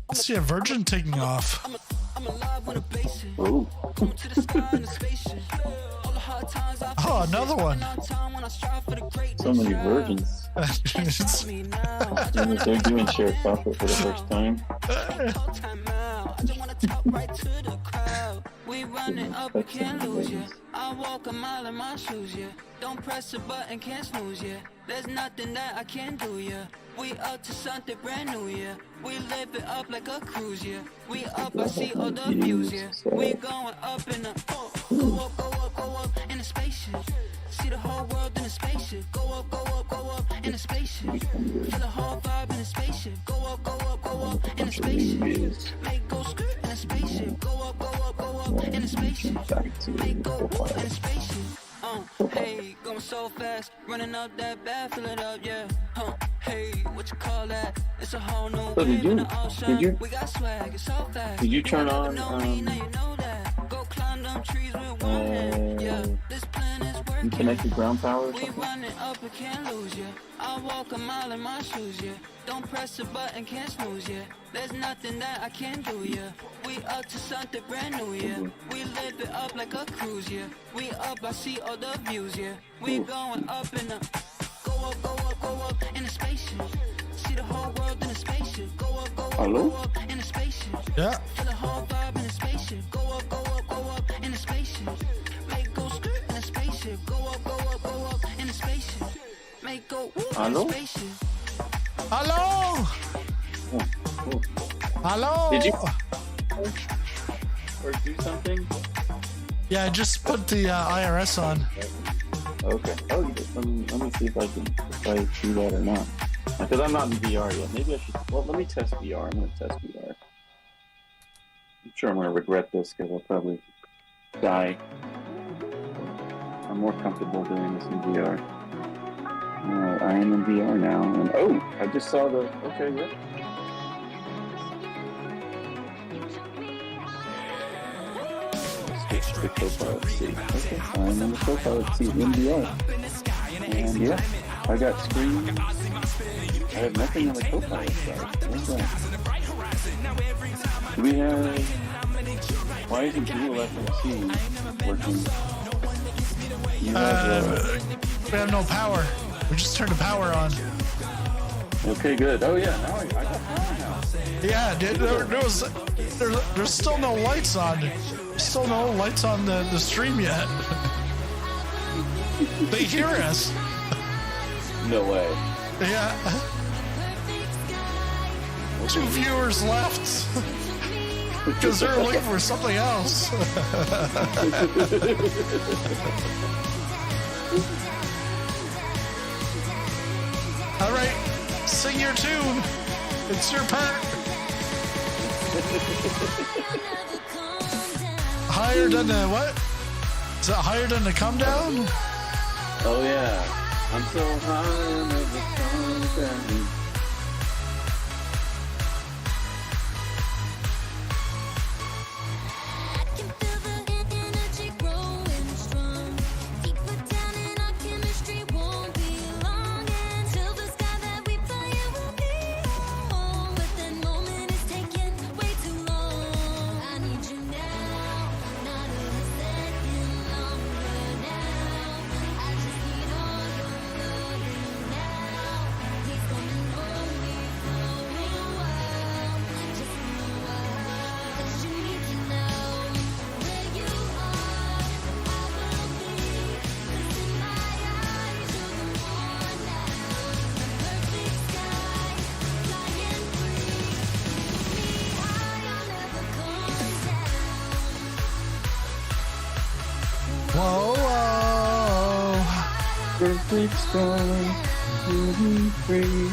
I see a Virgin taking off. Oh. Oh, another one. So many virgins. They're doing shared profit for the first time. We running up, we can't lose ya. I walk a mile in my shoes, yeah. Don't press a button, can't snooze, yeah. There's nothing that I can't do, yeah. We up to something brand new, yeah. We live it up like a cruise, yeah. We up, I see all the views, yeah. We going up in a go up, go up, go up in a spaceship. See the whole world in a spaceship. Go up, go up, go up in a spaceship. Feel the whole vibe in a spaceship. Go up, go up, go up in a spaceship. Make go skirt in a spaceship. Go up, go up, go up in a spaceship. Make go whoop in a spaceship. Hey, going so fast, running up that bad, fill it up, yeah. Hey, what you call that? It's a whole new wave in the ocean. We got swag, it's so fast. Did you turn on Now you know that. Go climb them trees with one hand. Yeah, this plan is working. connected ground power or We something? running up, we can't lose, yeah. I walk a mile in my shoes, yeah. Don't press a button, can't snooze, yeah. There's nothing that I can't do, yeah. We up to something brand new, yeah. We live it up like a cruise, yeah. We up, I see all the views, yeah. We going up in a go up, go up, go up in a spaceship. See the whole world in a spaceship. Go up, go up, Hello? go up in a spaceship. Yeah. Feel the whole vibe in a spaceship. Go up, go up, go up in a spaceship. Make go skirt in a spaceship. Go up, go up, go up in a spaceship. Make go whoop in a Hello? spaceship. Hello. Oh, cool. Hello. Did you or do something? Yeah, I just put the IRS on. Okay. Oh, you did. Let me see if I see that or not. Because I'm not in VR yet. Maybe I should. Well, let me test VR. I'm going to test VR. I'm sure I'm going to regret this because I'll probably die. I'm more comfortable doing this in VR. I am in VR now. And oh, I just saw the. Okay, yeah. Switch to co-pilot seat. Okay, I'm in the co-pilot seat in VR. And yeah, I got screen. I have nothing on the co-pilot side. What's that? Do we have... Why isn't dual FMC working? You have, We have no power. We just turned the power on. okay, good. Oh yeah, now I got power now. Yeah, dude, there's still no lights on. There's still no lights on the stream yet. They hear us. No way. Yeah. 2 viewers left. Because they're looking for something else. All right, sing your tune. It's your part. Higher than the what? Is it higher than the come down? Oh yeah. I'm so high and never come down. Whoa, whoa. Perfect sky, moving free.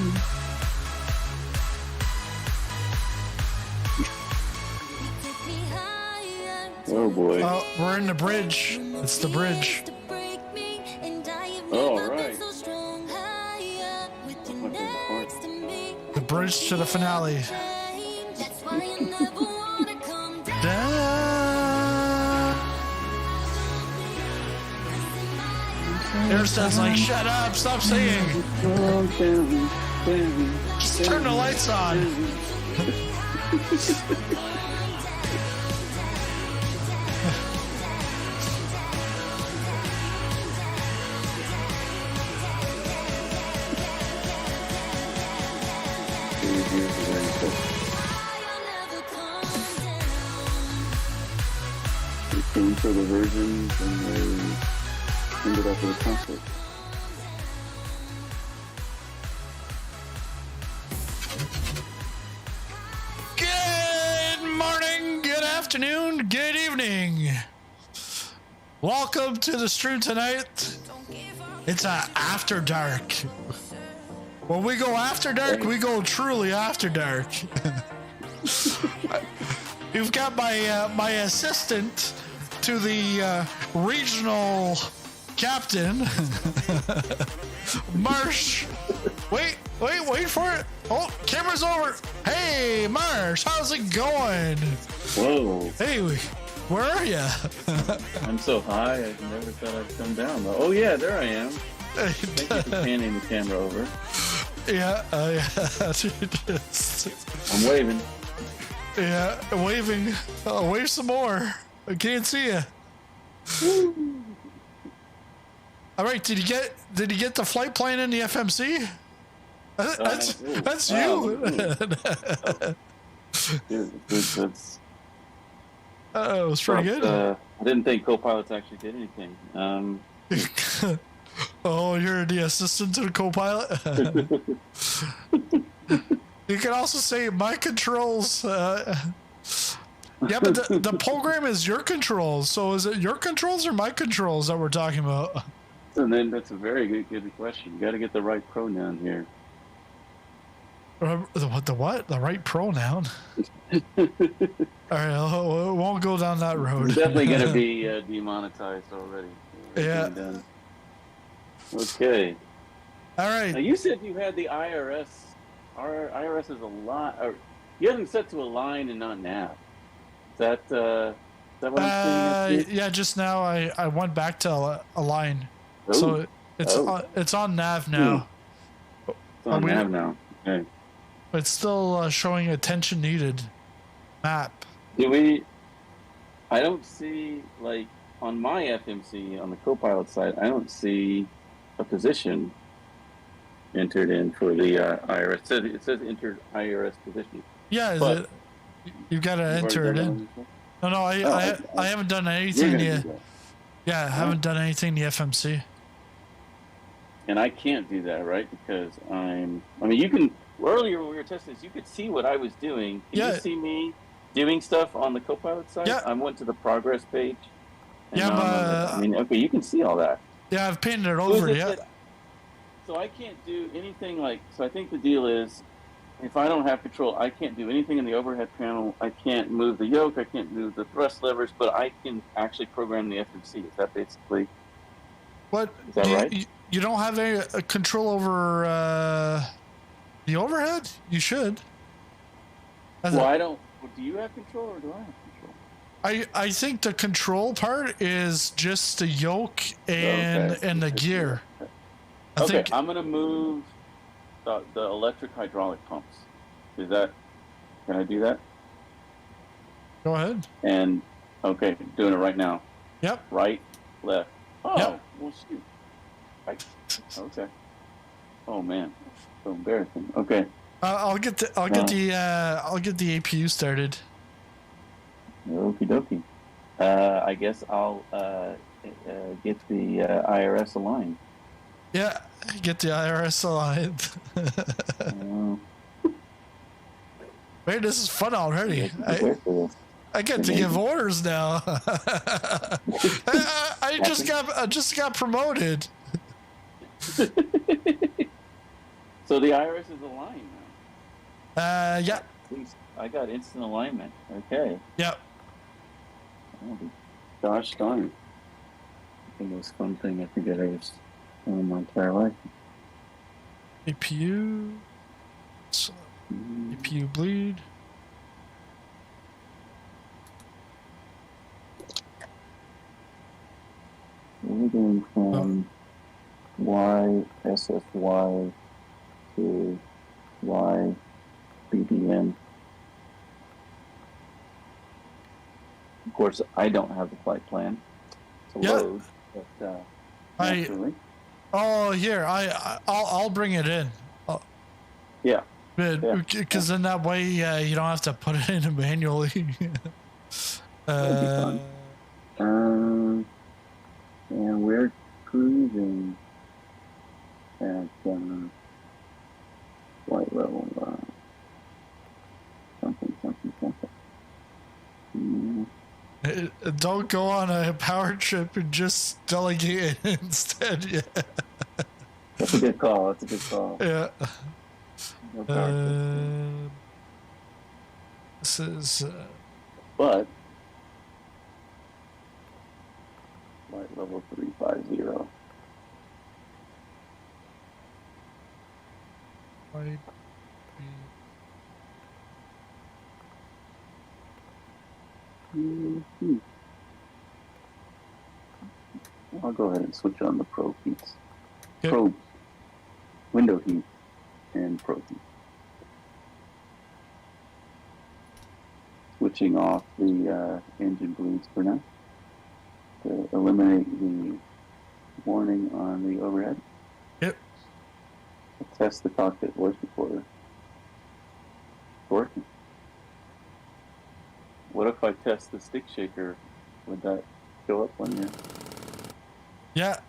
Oh boy. Oh, we're in the bridge. It's the bridge. Oh, right. The bridge to the finale. Airstead's like, shut up, stop singing. Just turn the lights on. They came for the versions and they ended up with a conflict. Good morning, good afternoon, good evening. Welcome to the stream tonight. It's after dark. When we go after dark, we go truly after dark. You've got my assistant to the regional captain, Marsh. Wait for it. Oh, camera's over. Hey, Marsh, how's it going? Whoa. Hey, where are you? I'm so high, I never thought I'd come down. Oh yeah, there I am. Thank you for panning the camera over. Yeah. I'm waving. Yeah, waving. Wave some more. I can't see you. All right, did you get the flight plan in the FMC? That's you. That's Oh, it was pretty good. I didn't think co-pilots actually did anything. Oh, you're the assistant to the co-pilot? You can also say my controls. Yeah, but the program is your controls. So is it your controls or my controls that we're talking about? And then that's a very good question. You got to get the right pronoun here. The what? The right pronoun? All right, we won't go down that road. We're definitely going to be demonetized already. Yeah. Okay. All right. Now you said you had the IRS. Our IRS is a line. Or you have them set to a line and not nav. Is that what I'm seeing? Yeah. Just now, I went back to a line, Ooh. so it's on nav now. It's on nav now. Okay. It's still showing attention needed map. I don't see, like, on my FMC, on the co-pilot side, I don't see a position entered in for the IRS. It says entered IRS position. Yeah, you've got to enter it in. No, I haven't done anything yet. Yeah, I haven't done anything in the FMC. And I can't do that, right? Because you can, earlier when we were testing this, you could see what I was doing. Can you see me doing stuff on the co-pilot side? Yeah. I went to the progress page. Yeah, but... okay, you can see all that. Yeah, I've painted it over, yeah. So I can't do anything so I think the deal is, if I don't have control, I can't do anything in the overhead panel. I can't move the yoke. I can't move the thrust levers, but I can actually program the FMC. Is that basically... What? Is that right? You don't have any control over the overhead? You should. I don't... Do you have control or do I have control? I think the control part is just the yoke and the gear. I think I'm going to move the electric hydraulic pumps. Can I do that? Go ahead. And, okay, doing it right now. Yep. Right, left. Oh, yep. Well, shoot. Right. Okay. Oh, man. So embarrassing. Okay. I'll get the APU started. Okie dokie. I guess I'll get the IRS aligned. Yeah, get the IRS aligned. Man, this is fun already. I get to give orders now. I just got promoted. So the IRS is aligned now. Yeah. I got instant alignment. Okay. Yep. Oh, gosh darn. The most fun thing I think I've ever done in my entire life. APU. APU bleed. We're going from Y SSY to Y BDM. Of course, I don't have the flight plan to load, but naturally. Here, I'll bring it in. Yeah. Because in that way, you don't have to put it in manually. That'd be fun. And we're cruising at flight level something. Don't go on a power trip and just delegate it instead. Yeah. That's a good call. Yeah. No power trip. This is. But flight level 350. Might be. I'll go ahead and switch on the Pro heats. Yep. Pro window heat and Pro heat. Switching off the engine bleeds for now to eliminate the warning on the overhead. Yep. I'll test the cockpit voice recorder. It's working. What if I test the stick shaker? Would that show up on you? Yeah.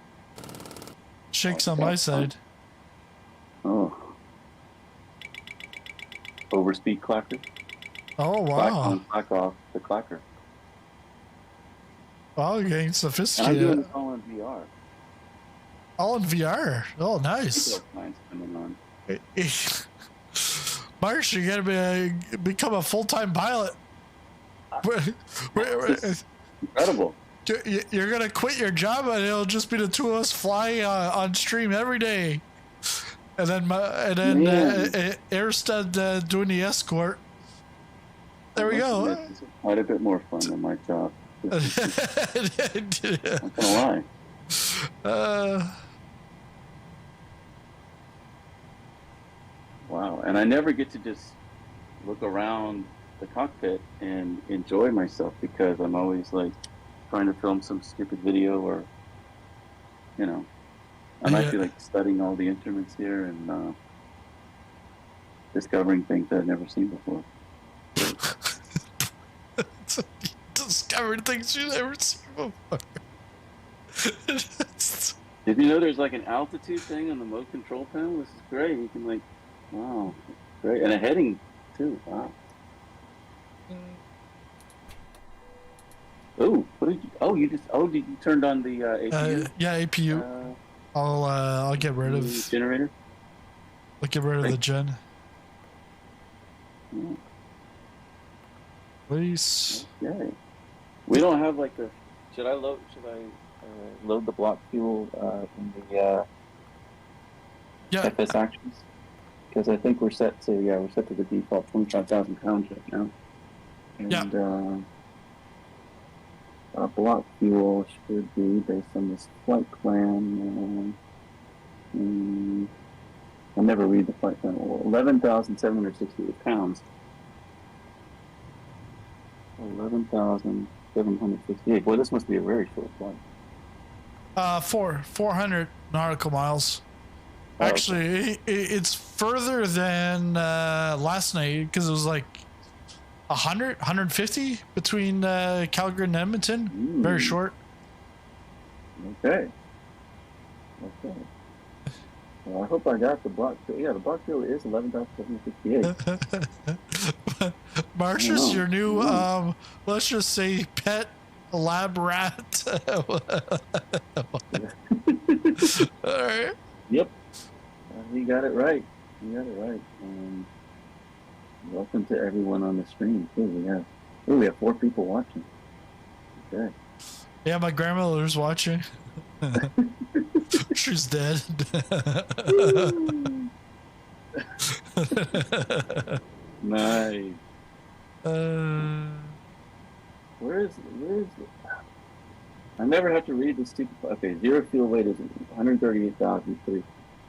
Shakes on my side. Oh. Overspeed clacker? Oh, wow. Clack on, clack off the clacker. Wow, you're getting And sophisticated. I'm doing this all in VR. All in VR. Oh, nice. Mine's coming on. Marsh, you gotta become a full-time pilot. It's incredible. You're gonna quit your job and it'll just be the two of us flying on stream every day, and then Airstead doing the escort. There we go. It's quite a bit more fun than my job. I'm not gonna lie. Wow, and I never get to just look around the cockpit and enjoy myself because I'm always like trying to film some stupid video or, you know, I'm actually like studying all the instruments here and discovering things that I've never seen before. Discovering things you've never seen before. Did you know there's like an altitude thing on the mode control panel? This is great. You can like, wow, great. And a heading too, wow. Oh, what did you? Did you turned on the APU? Yeah, APU. I'll get rid of generator. I'll get rid of the gen. Yeah. Please. Okay. We don't have like the. Should I load the block fuel in the FS actions? Because I think we're set to the default 25,000 pounds right now. And block fuel should be based on this flight plan. I never read the flight plan. 11,768 pounds. 11,768. Boy, this must be a very short flight. 400 nautical miles. Actually, it's further than last night because it was like 150 between Calgary and Edmonton. Very short. Okay. Well, I hope I got the block. Yeah, the block fuel is 11,768. Marcia's your new, let's just say, pet lab rat. All right. Yep. You got it right. Welcome to everyone on the stream. We have 4 people watching. Okay. Yeah, my grandmother's watching. She's dead. Nice. Where is I never have to read the stupid. Okay, zero fuel weight is 138,003,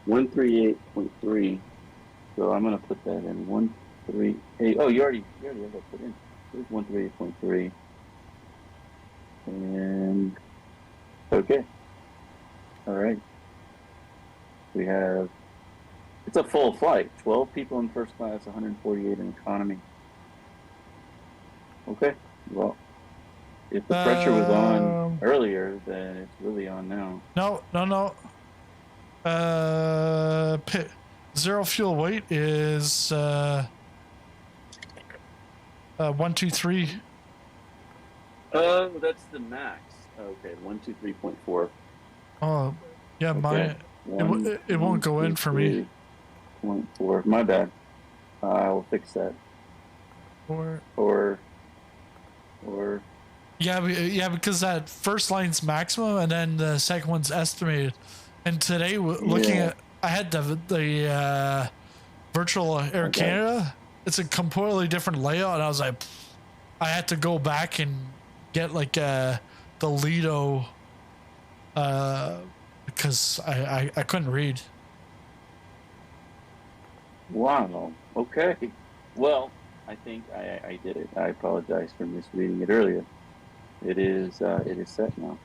138.3. So I'm gonna put that in 138. Oh, you already have that put in. There's 138.3. And okay, all right. We have. It's a full flight. 12 people in first class, 148 in economy. Okay, well. If the pressure was on earlier, then it's really on now. No. Zero fuel weight is 123. Oh, that's the max. Okay, 123.4. Oh, yeah, Okay. it won't go in for me. 0.4. My bad. I will fix that. Or. Yeah, because that first line's maximum and then the second one's estimated. And today, looking at, I had the virtual Air Canada. It's a completely different layout, and I was like, I had to go back and get like the Lido because I couldn't read. Wow. Okay. Well, I think I did it. I apologize for misreading it earlier. It is set now.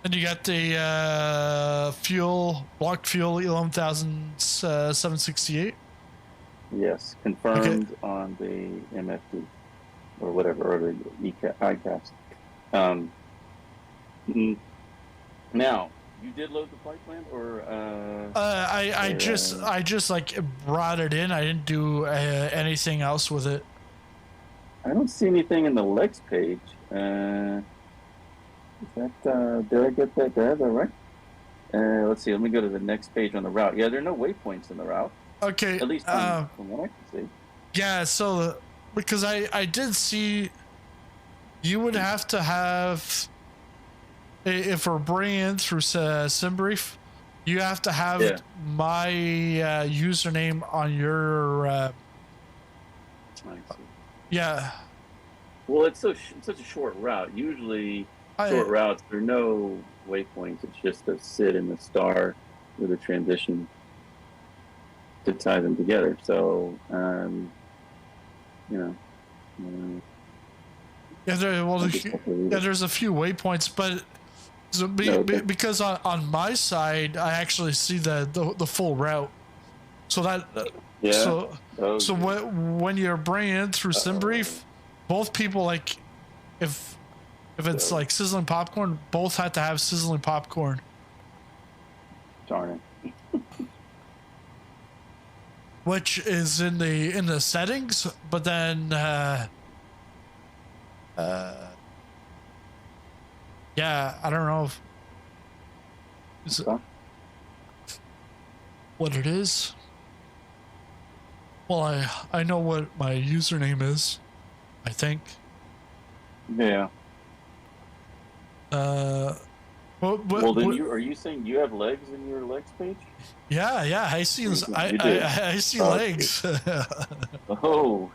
And you got the blocked fuel 11,768. Yes, confirmed on the MFD or whatever, or the ICAPS. Now, you did load the flight plan, or I just like brought it in. I didn't do anything else with it. I don't see anything in the Lex page. Is that, did I get that? Did I have that right? Let's see. Let me go to the next page on the route. Yeah, there are no waypoints in the route. Okay. At least from what I can see. Yeah, so because I did see you would have to have, if we're bringing in through SimBrief, you have to have my username on your. Yeah. Well, it's such a short route. Usually, short routes, there are no waypoints. It's just a SID and a star with a transition to tie them together. So, there's a few waypoints, but because on my side, I actually see the full route. So that when you're bringing in through SimBrief, both people, like if it's like sizzling popcorn, both have to have sizzling popcorn. Darn it. Which is in the settings, but then yeah, I don't know what it is. Well, I know what my username is, I think. Yeah. Well, then are you saying you have legs in your legs page? Yeah, I see. I see legs. Oh,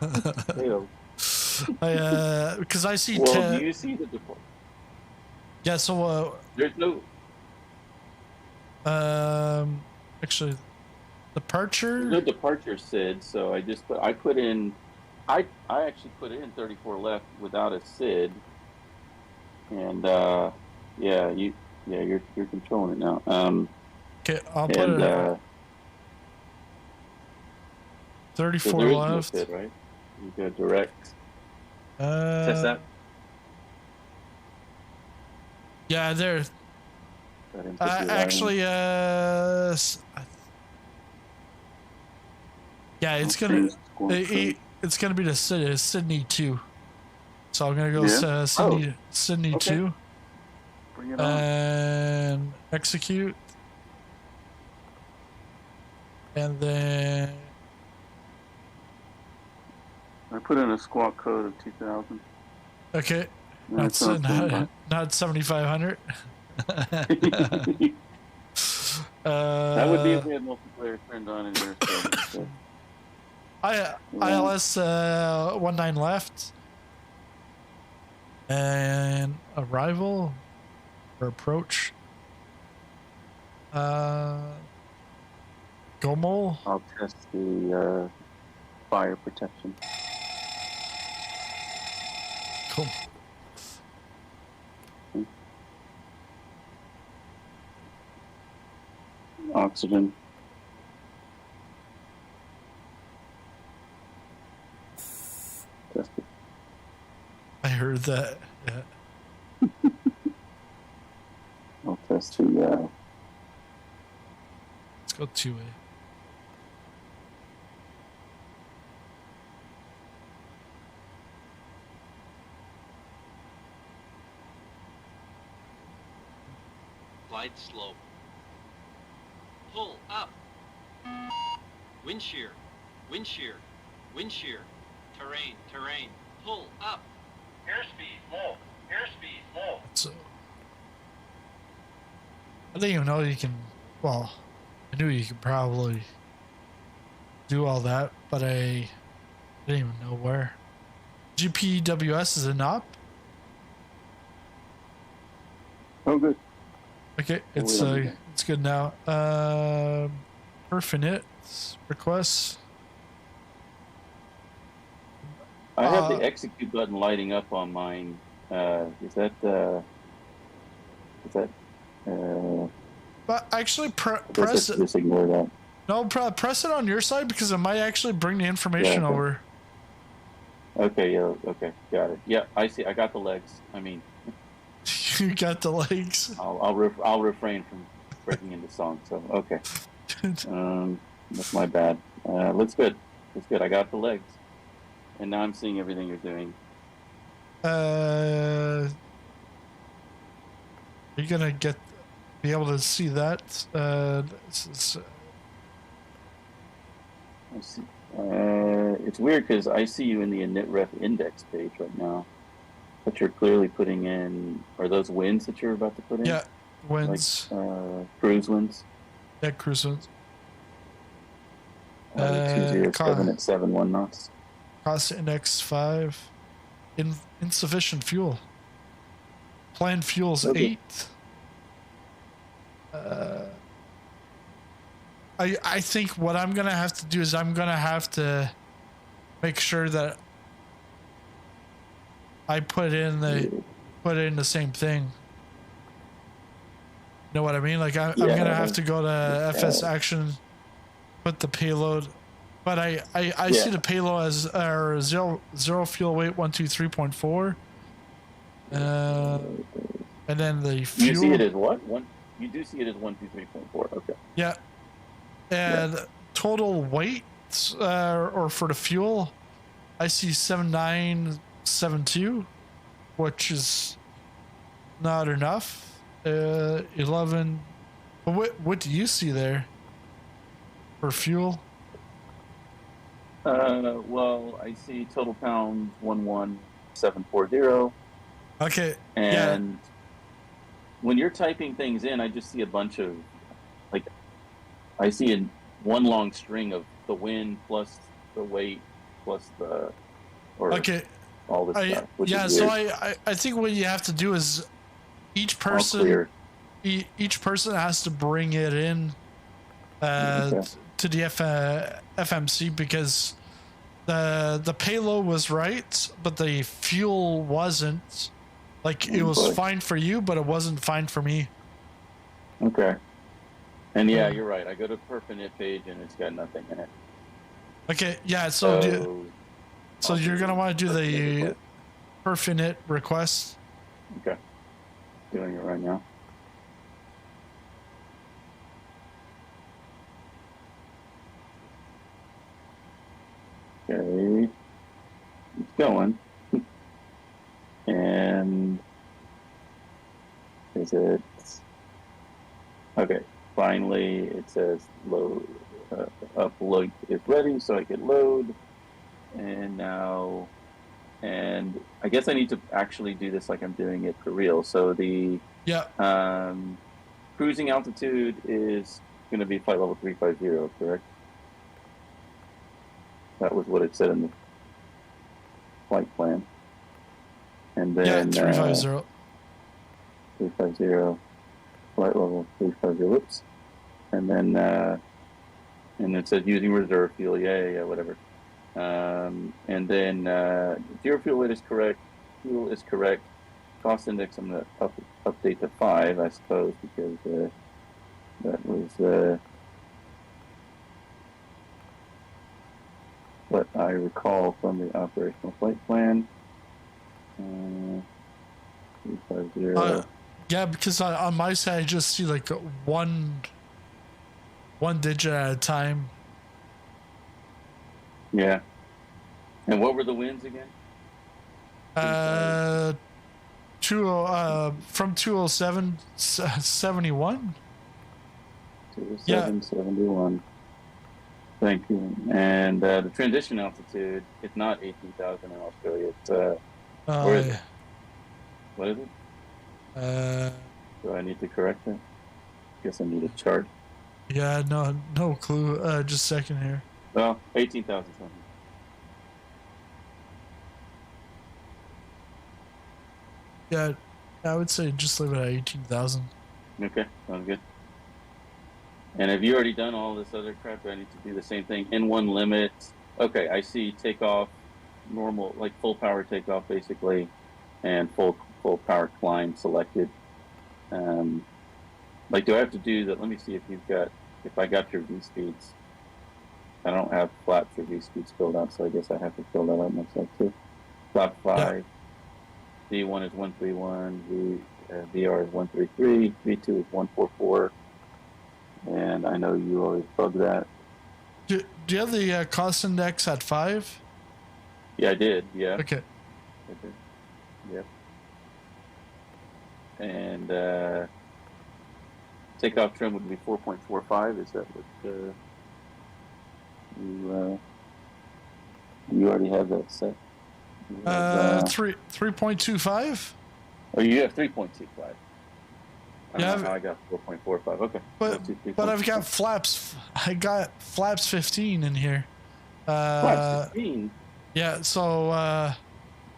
because I see. Well, do you see the default? Yeah. So there's no. Actually, departure. There's no departure SID, so I put in. I actually put in 34 left without a SID, and you're controlling it now. Okay, I'll put it. 34 left. No SID, right? You go direct. Test that. Yeah, there. Actually, yeah, it's gonna be the Sydney 2. So I'm gonna go Sydney 2. Bring it on. And execute. And then I put in a squawk code of 2000. Okay. Not 7,500. That would be if we had multiplayer turned on in your server. ILS 19 left. And arrival. for approach. Gomo. I'll test the fire protection. Cool. Oxygen. Test it. I heard that. Yeah. I'll test the Let's go 2A. Glide slope. Pull up. Wind shear. Wind shear. Wind shear. Terrain. Terrain. Pull up. Airspeed. Low. Airspeed. Low. So I didn't even know you can. Well, I knew you could probably do all that, but I didn't even know where. GPWS is an op. Oh, good. Okay, it's good now. Perfinite requests. I have the execute button lighting up on mine. Is that? But actually, press it. Just ignore that. No, press it on your side because it might actually bring the information over. Okay, yeah, okay, got it. Yeah, I see. I got the legs. I mean, You got the legs. I'll refrain from breaking into song. So okay, that's my bad. Looks good. Looks good. I got the legs, and now I'm seeing everything you're doing. Are you gonna be able to see that? I see. It's weird because I see you in the init-ref index page right now, but you're clearly putting in. Are those wins that you're about to put in? Yeah, wins. Like, cruise wins. Yeah, cruise wins. 207 at 71 knots. Cost index 5. Insufficient fuel. Planned fuel's Okay. 8. I think what I'm gonna have to do is I'm gonna have to make sure that I put in the same thing. You know what I mean? Like I'm gonna have to go to FS Action, put the payload, but I see the payload as zero fuel weight 123.4, and then the fuel. You see it as what? You do see it as 123.4. Okay. Yeah. And total weight, or for the fuel, I see 7972, which is not enough. 11. But what do you see there for fuel? Well, I see total pounds 11740. Okay. And when you're typing things in, I just see a bunch of, like, I see one long string of the wind plus the weight plus all this stuff. Which is so weird. I think what you have to do is each person has to bring it in to the FMC because the payload was right, but the fuel wasn't. Like it was fine for you, but it wasn't fine for me. Okay. And yeah, you're right. I go to Perfinite page and it's got nothing in it. Okay, yeah. So you're gonna want to do the Perfinite request. Okay. Doing it right now. Okay. It's going. And is it okay? Finally, it says load upload is ready, so I can load. And now, and I guess I need to actually do this like I'm doing it for real. So the cruising altitude is going to be flight level 350, correct? That was what it said in the flight plan. And then 350. 350, flight level 350, whoops. And then, and it said using reserve fuel, yeah, whatever. And then, zero fuel weight is correct, fuel is correct. Cost index, I'm going to update to 5, I suppose, because that was what I recall from the operational flight plan. 350. Yeah, because on my side, I just see like one digit at a time. Yeah. And what were the winds again? From 207 71. 207.71. Thank you. And the transition altitude is not 18,000 in Australia. It's where is it? What is it? Do I need to correct that? Guess I need a chart. Yeah, no clue. Just a second here. Well, 18,000 something. Yeah, I would say just leave it at 18,000. Okay, sounds good. And have you already done all this other crap? Do I need to do the same thing? N1 limit. Okay, I see takeoff, normal, like full power takeoff basically, and full power climb selected. Like, do I have to do that? Let me see if I got your V speeds. I don't have flaps or V speeds filled out, so I guess I have to fill that out myself too. Flap 5, yeah. V1 is 131, VR is 133, V2 is 144. And I know you always bug that. Do you have the cost index at 5? Yeah, I did. Yeah. Okay. Yep. And takeoff trim would be 4.45. Is that what you already have that set? 3.25. Oh, you have 3.25. Yeah, I got 4.45. Okay. But I've got flaps. I got flaps 15 in here. Flaps 15. Yeah. So. Oh,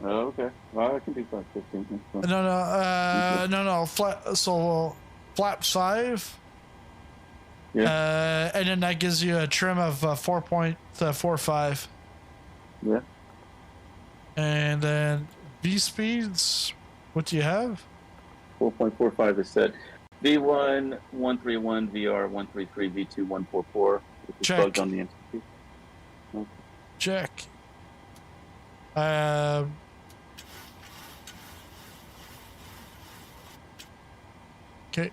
okay. Well, I can do flaps 15. No. So flaps 5. Yeah. And then that gives you a trim of 4.45. Yeah. And then V speeds. What do you have? 4.45 is set. V1 131, VR 133, V2 144. Which is plugged on the NTP. Okay. Check. Okay.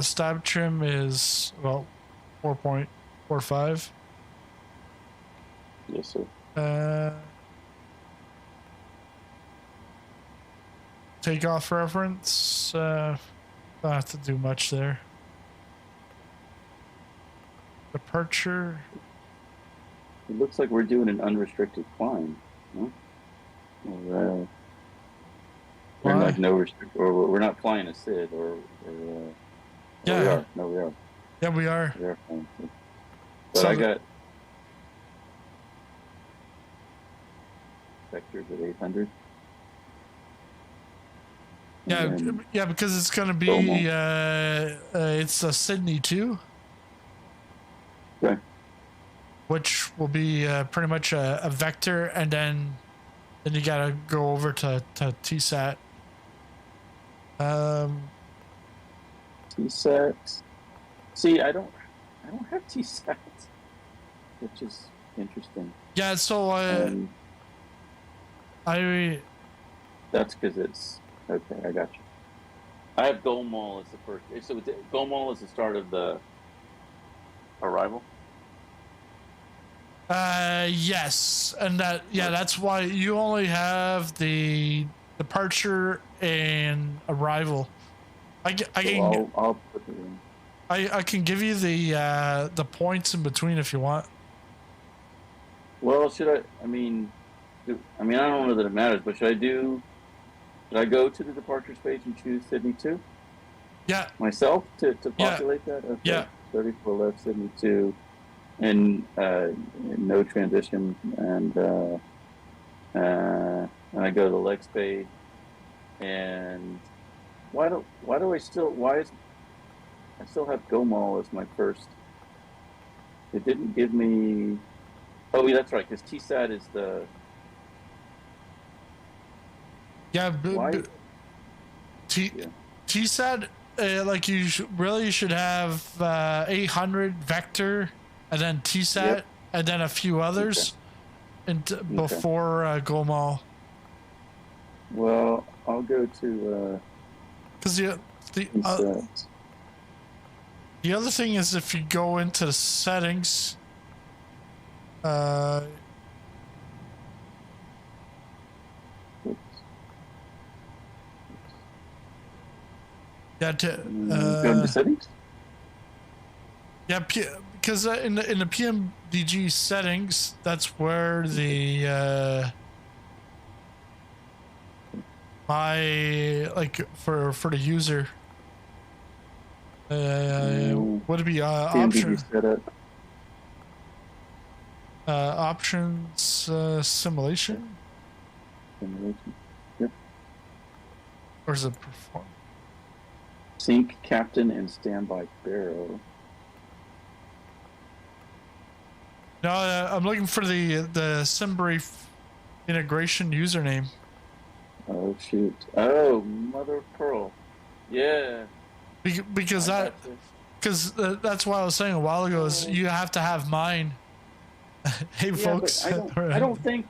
Stab trim is 4.45. Yes, sir. Takeoff reference. Don't have to do much there. Departure. It looks like we're doing an unrestricted climb. Huh? We're like no restrict, or we're not flying a SID, yeah. We are. No, we are. Yeah, we are. We are flying. But so I got vectors at 800. Yeah, because it's going to be it's a Sydney 2. Okay. Which will be pretty much a vector, and then you got to go over to TSAT. TSAT. See, I don't have TSAT, which is interesting. Yeah, so that's because it's okay. I got you. I have goal mall as the first. So goal mall is the start of the arrival. Yes, and that's why you only have the departure and arrival. I'll put it in. I can give you the points in between if you want. Well, should I? I mean, I don't know that it matters, but should I go to the departure space and choose Sydney 2? Yeah. Myself to populate that? Okay. Yeah. 34 left, Sydney 2, and no transition, and I go to the leg space, and I still have Gomall as my first. It didn't give me. Oh, yeah, that's right. Because TSAT is the. Yeah, Why? TSAT, like you really should have 800 vector, and then TSAT, Yep. and then a few others, before Gomall. Well, I'll go to. Because TSAT. the other thing is if you go into the settings, yeah, Go into settings. yeah, because in the PMDG settings, that's where the my like for the user. Would it be option? Options simulation? Yep. Or is it perform? Sync, captain, and standby barrel. No, I'm looking for the SimBrief integration username. Oh shoot! Oh, mother of pearl. Yeah. Because that's what I was saying a while ago. Is you have to have mine. Hey, Yeah, folks. but I don't think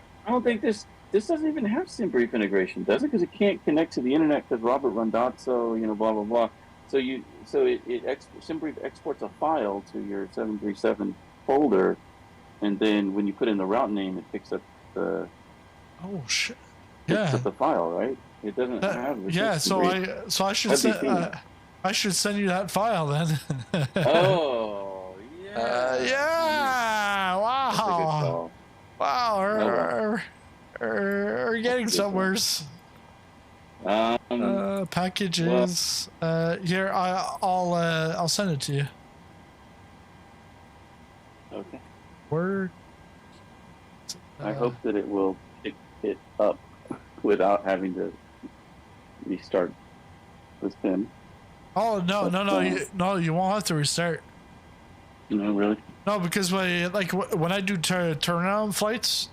this doesn't even have SimBrief integration, does it? Because it can't connect to the internet because Robert Randazzo, blah blah blah. So SimBrief exports a file to your 737 folder, and then when you put in the route name, it picks up the. Oh shit! Picks Yeah. up the file, right? It doesn't have. Yeah. So I should I should send you that file then. Oh yeah. Yeah. That's a good Wow. call. Wow. We're getting somewheres. Packages. Here, I'll send it to you. Okay. Word. I hope that it will pick it up without having to restart the sim. Oh no! You won't have to restart. No, really? No, because when I do turnaround flights,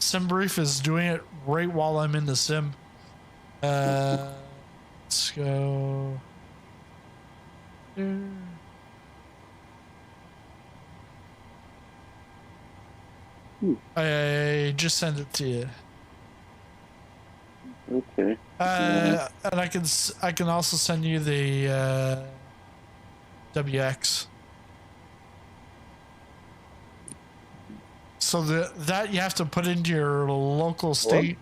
SimBrief is doing it right while I'm in the sim. Let's go. I just sent it to you. Okay. And I can also send you the WX. So that you have to put into your local state.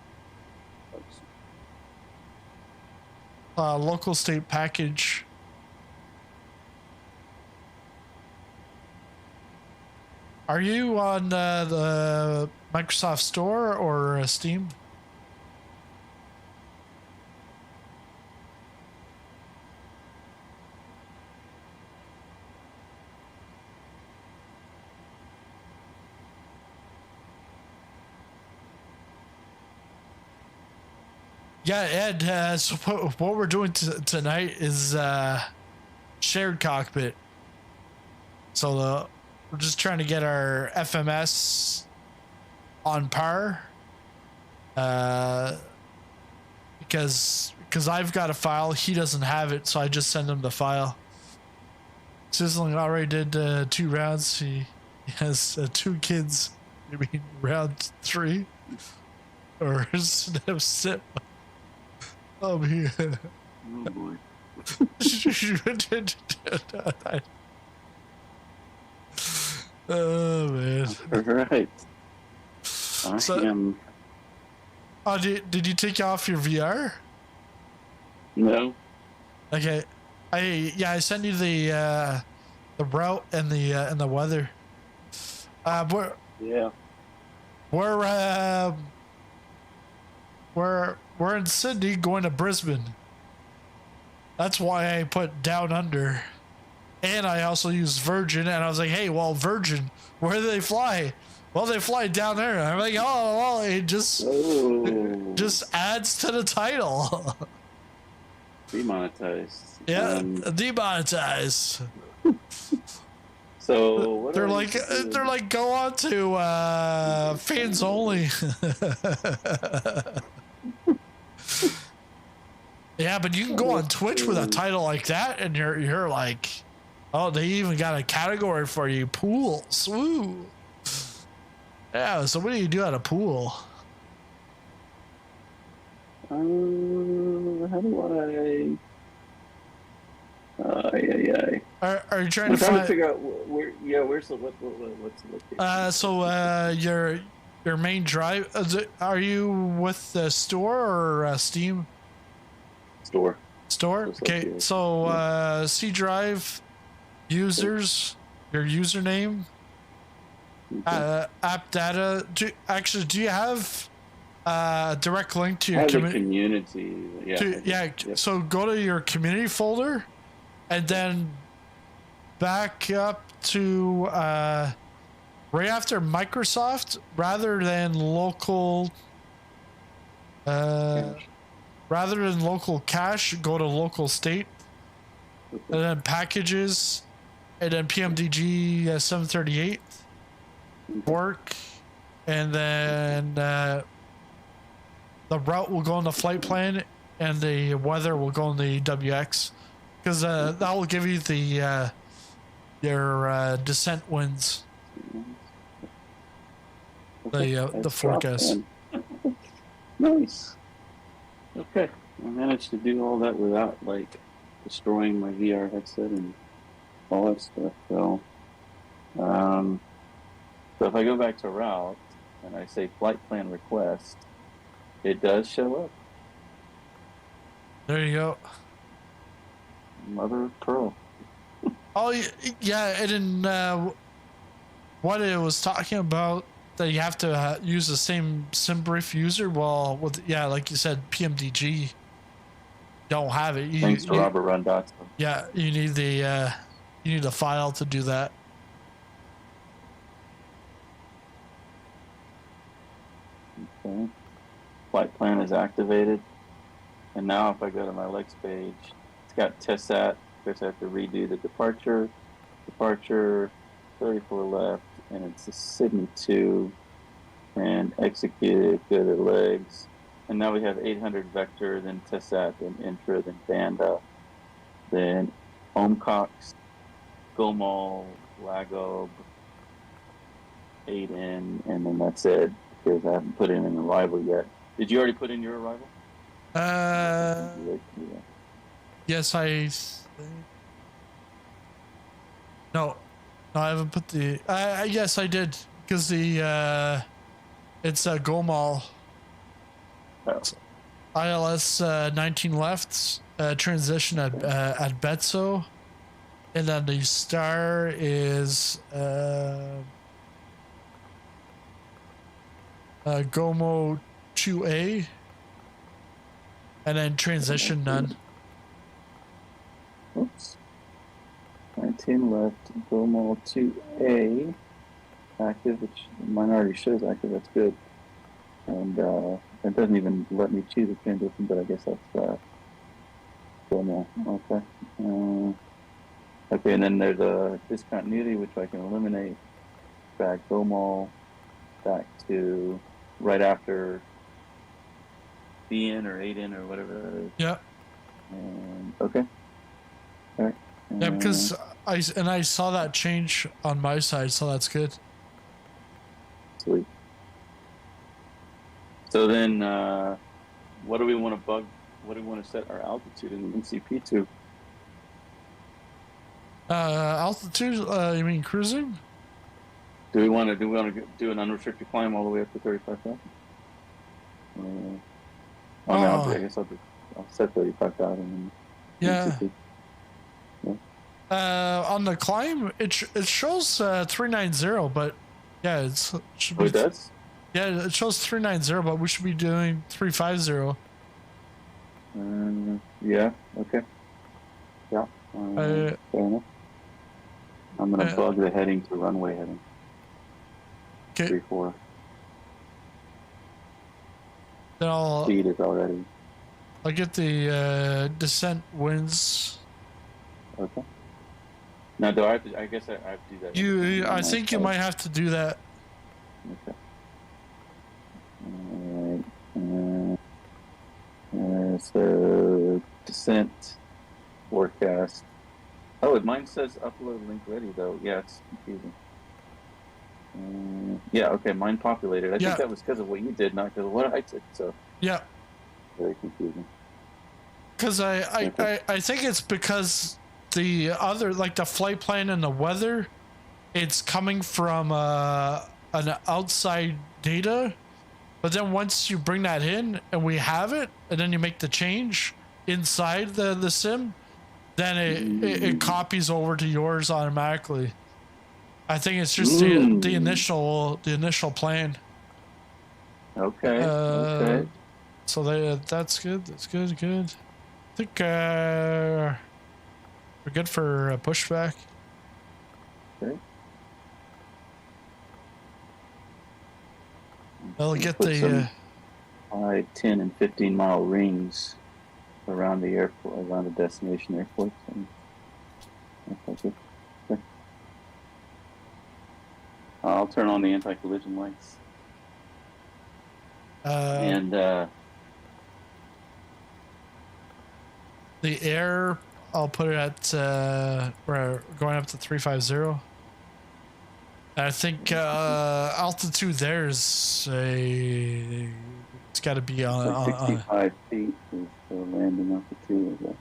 Local state package. Are you on the Microsoft Store or Steam? Yeah, Ed, so what we're doing tonight is shared cockpit. So we're just trying to get our FMS on par. Because I've got a file, he doesn't have it, so I just send him the file. Sizzling already did 2 rounds. He has 2 kids. You mean round 3? Or sit? Oh, yeah. Oh boy. Oh man. All right. I am. Oh, did you take off your VR? No. Okay. I sent you the route and the weather. We're in Sydney going to Brisbane. That's why I put down under. And I also used Virgin, and I was like, hey, well, Virgin, where do they fly? Well, they fly down there. And I'm like, oh, well, it just adds to the title. Demonetized. Yeah, demonetized. So what They're do I like need to do? go on to fans only. Yeah, but you can go on Twitch with a title like that, and you're like, oh, they even got a category for you, pools. Woo. Yeah. So what do you do at a pool? How do I? Are you trying I'm to trying find? to figure out where. Yeah, where's the what's the location? So your main drive. Are you with the store or Steam Store. store? Just like Okay. yours. So C drive users, your username, app data. Do you have a direct link to I your have the community. Yeah. yeah. So go to your community folder, and then back up to right after Microsoft, rather than local cache, go to local state, and then packages, and then PMDG 738 work, and then the route will go in the flight plan, and the weather will go in the WX, because that will give you the your descent winds, the forecast. Nice. Okay, I managed to do all that without like destroying my VR headset and all that stuff. So, so if I go back to route and I say flight plan request, it does show up. There you go. Mother of pearl. Oh yeah, and in what it was talking about, that you have to use the same SimBrief user. Well, with like you said, PMDG don't have it. Thanks to Robert Rundotson. Yeah, you need the file to do that. Okay. Flight plan is activated, and now if I go to my Lex page, it's got TESAT. Of course, I have to redo the departure, 34 left, and it's a Sydney 2, and executed, go to legs, and now we have 800 vector, then TESAT, then intra, then Banda, then Omcox, Gomol, Lagob, 8N, and then that's it, because I haven't put in an arrival yet. Did you already put in your arrival? Yes, no, I haven't put the. Yes, I did, because the it's a Gomol. Oh. ILS 19 left, transition at Betso, and then the star is Gomo 2A, and then transition none. Oops. 19 left, Gomo 2A, active, which mine already shows active, that's good. And it doesn't even let me choose a transition, but I guess that's Gomo. Okay. Okay, and then there's a discontinuity, which I can eliminate. Back Gomo, back to right after BN or 8N or whatever that is. Yeah. And, okay. All right. Yeah, because I saw that change on my side, so that's good. Sweet. So then, what do we want to bug? What do we want to set our altitude in MCP to? Altitude? You mean cruising? Do we want to do an unrestricted climb all the way up to 35,000? I guess I'll set 35,000. Yeah. MCP. On the climb, it shows 390, but yeah, it does. Yeah, it shows 390, but we should be doing 350. Yeah. Okay. Yeah. Fair enough. I'm gonna bug the heading to runway heading. Okay. 3-4. Then Speed is already. I'll get the descent winds. Okay. Now, do I have to? I guess I have to do that. I think you might have to do that. Okay. Alright. So descent forecast. Oh, mine says upload link ready though. Yeah, it's confusing. Yeah, okay, mine populated. I think that was because of what you did, not because of what I did. So yeah, very confusing. Because I think it's because the other, like the flight plan and the weather, it's coming from an outside data, but then once you bring that in and we have it, and then you make the change inside the sim, then it copies over to yours automatically. I think it's just the initial plan. Okay. Okay. So that's good. That's good. Good. I think we're good for a pushback. Okay. I'll get the 5, 10, and 15-mile rings around the airport, around the destination airports. Okay. I'll turn on the anti-collision lights. And the air, I'll put it at we're going up to 350. I think altitude there is it's got to be on 65 feet is the landing altitude.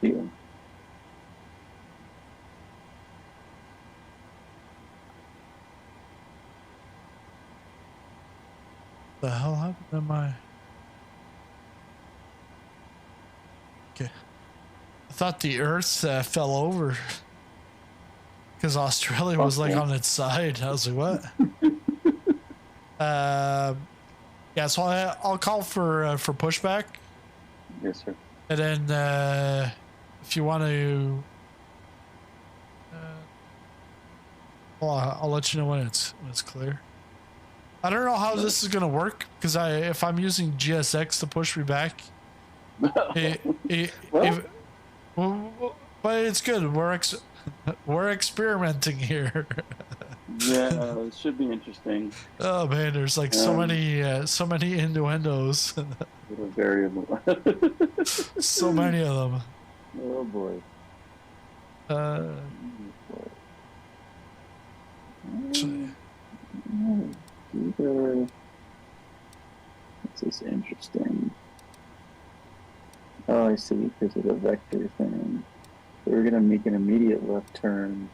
Yeah. The hell happened to my? Okay, I thought the Earth fell over because Australia was like on its side. I was like, what? Yeah, so I'll call for pushback. Yes, sir. And then if you want to, well, I'll let you know when it's clear. I don't know how this is gonna work because if I'm using GSX to push me back, but it's good. We're experimenting here. Yeah, it should be interesting. Oh man, there's like so many innuendos. Little variable. So many of them. Oh boy. This is interesting. Oh, I see, because of the vector thing. So we're going to make an immediate left turn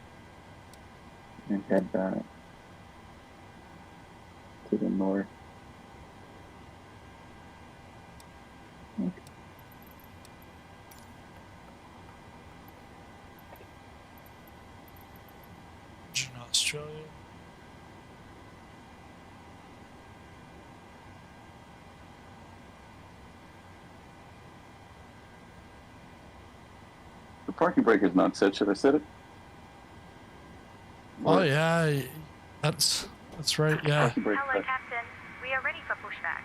and head back to the north. Okay. In Australia. The parking brake is not set. Should I set it? Oh yeah, that's right. Yeah. Hello, Captain. We are ready for pushback.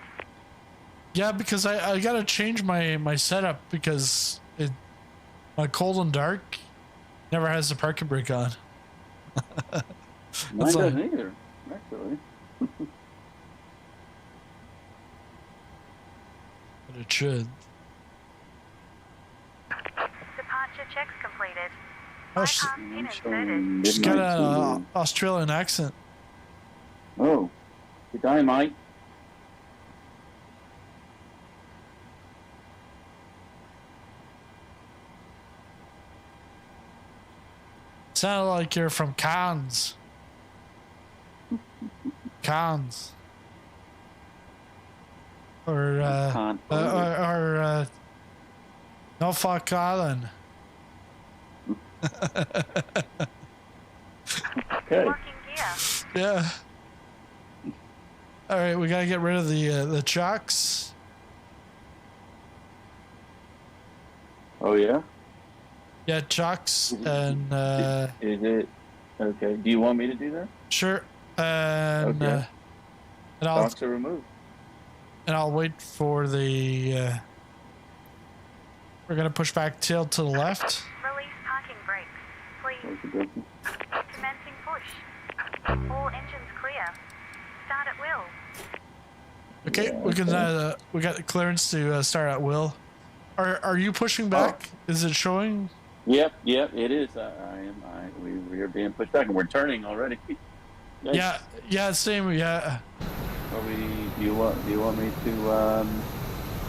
Yeah, because I gotta change my setup because my cold and dark never has the parking brake on. Mine doesn't either, actually. But it should. Departure checks completed. Oh, Pin inserted. she's got an Australian accent. Oh, good day, mate. Sounded like you're from Cairns. Cairns. Or Norfolk Island. Okay. Locking gear. Yeah. All right, we gotta get rid of the chocks. Oh yeah. Yeah, chocks and Is it okay? Do you want me to do that? sure. And Okay. and I'll Chocks are removed. and I'll wait for the. We're gonna push back tail to the left. Release parking brakes. Please. Okey-dokey. Commencing push. All engines clear. Start at will. Okay, Yeah, we can. okay. We got the clearance to start at will. Are you pushing back? Is it showing? Yep, it is. We are being pushed back, and we're turning already. Yikes. Yeah, same. Yeah. Do you want me to?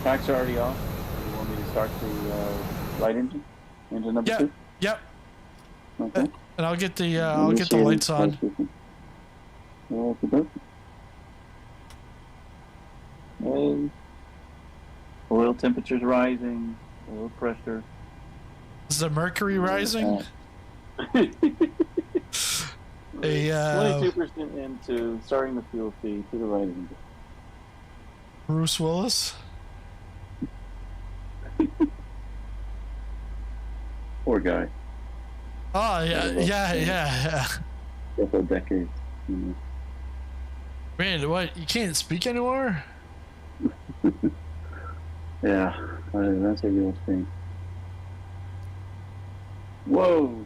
Packs are already off. Do you want me to start the light engine number 2? Yep. Okay. And I'll get the lights on. Okay. Oil temperature's rising. Oil pressure. Is the mercury rising? 22% into starting the fuel feed to the right engine. Bruce Willis. Poor guy. Oh yeah. Couple decades. Man, what? You can't speak anymore? Yeah, that's a real thing. Whoa!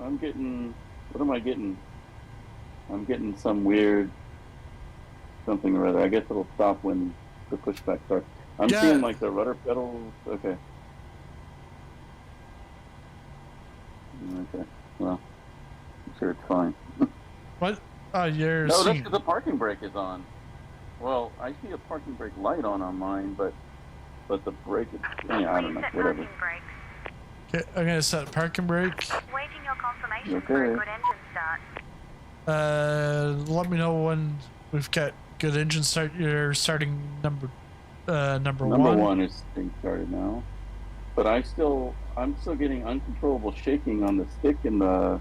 I'm getting. What am I getting? I'm getting some weird something or other. I guess it'll stop when the pushback starts. I'm seeing like the rudder pedals. Okay. Okay. Well, I'm sure it's fine. What? You're No, that's seeing... because the parking brake is on. Well, I see a parking brake light on mine, but the brake is... Yeah, I don't know. Please set Whatever. parking brakes. Okay, I'm gonna set parking brake. Waiting your confirmation for a Okay. good engine start. Let me know when we've got good engine start. You're starting number one. Number one is being started now, but I'm still getting uncontrollable shaking on the stick and the.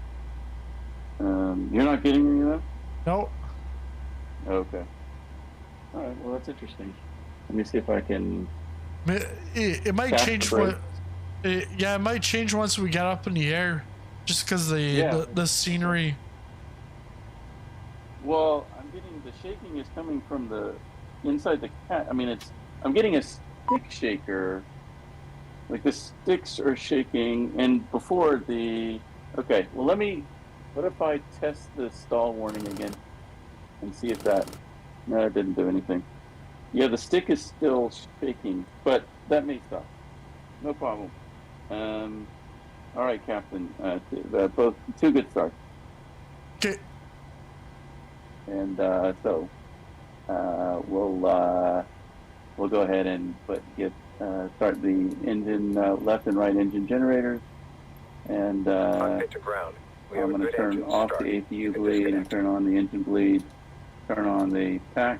You're not getting any of that? No. Okay. All right. Well, that's interesting. Let me see if I can. It might Tap change. the brake. It might change once we get up in the air, just because the scenery. Well, I'm getting the shaking is coming from the inside the cat. I mean, I'm getting a stick shaker. Like the sticks are shaking, and before the. Okay. Well, what if I test the stall warning again and see if that... No, it didn't do anything. Yeah, the stick is still shaking, but that may stop. No problem. All right, Captain. Both 2 good starts. Okay. And so we'll go ahead and start the engine left and right engine generators, and to ground. I'm going to turn off the APU bleed and turn on the engine bleed, turn on the pack,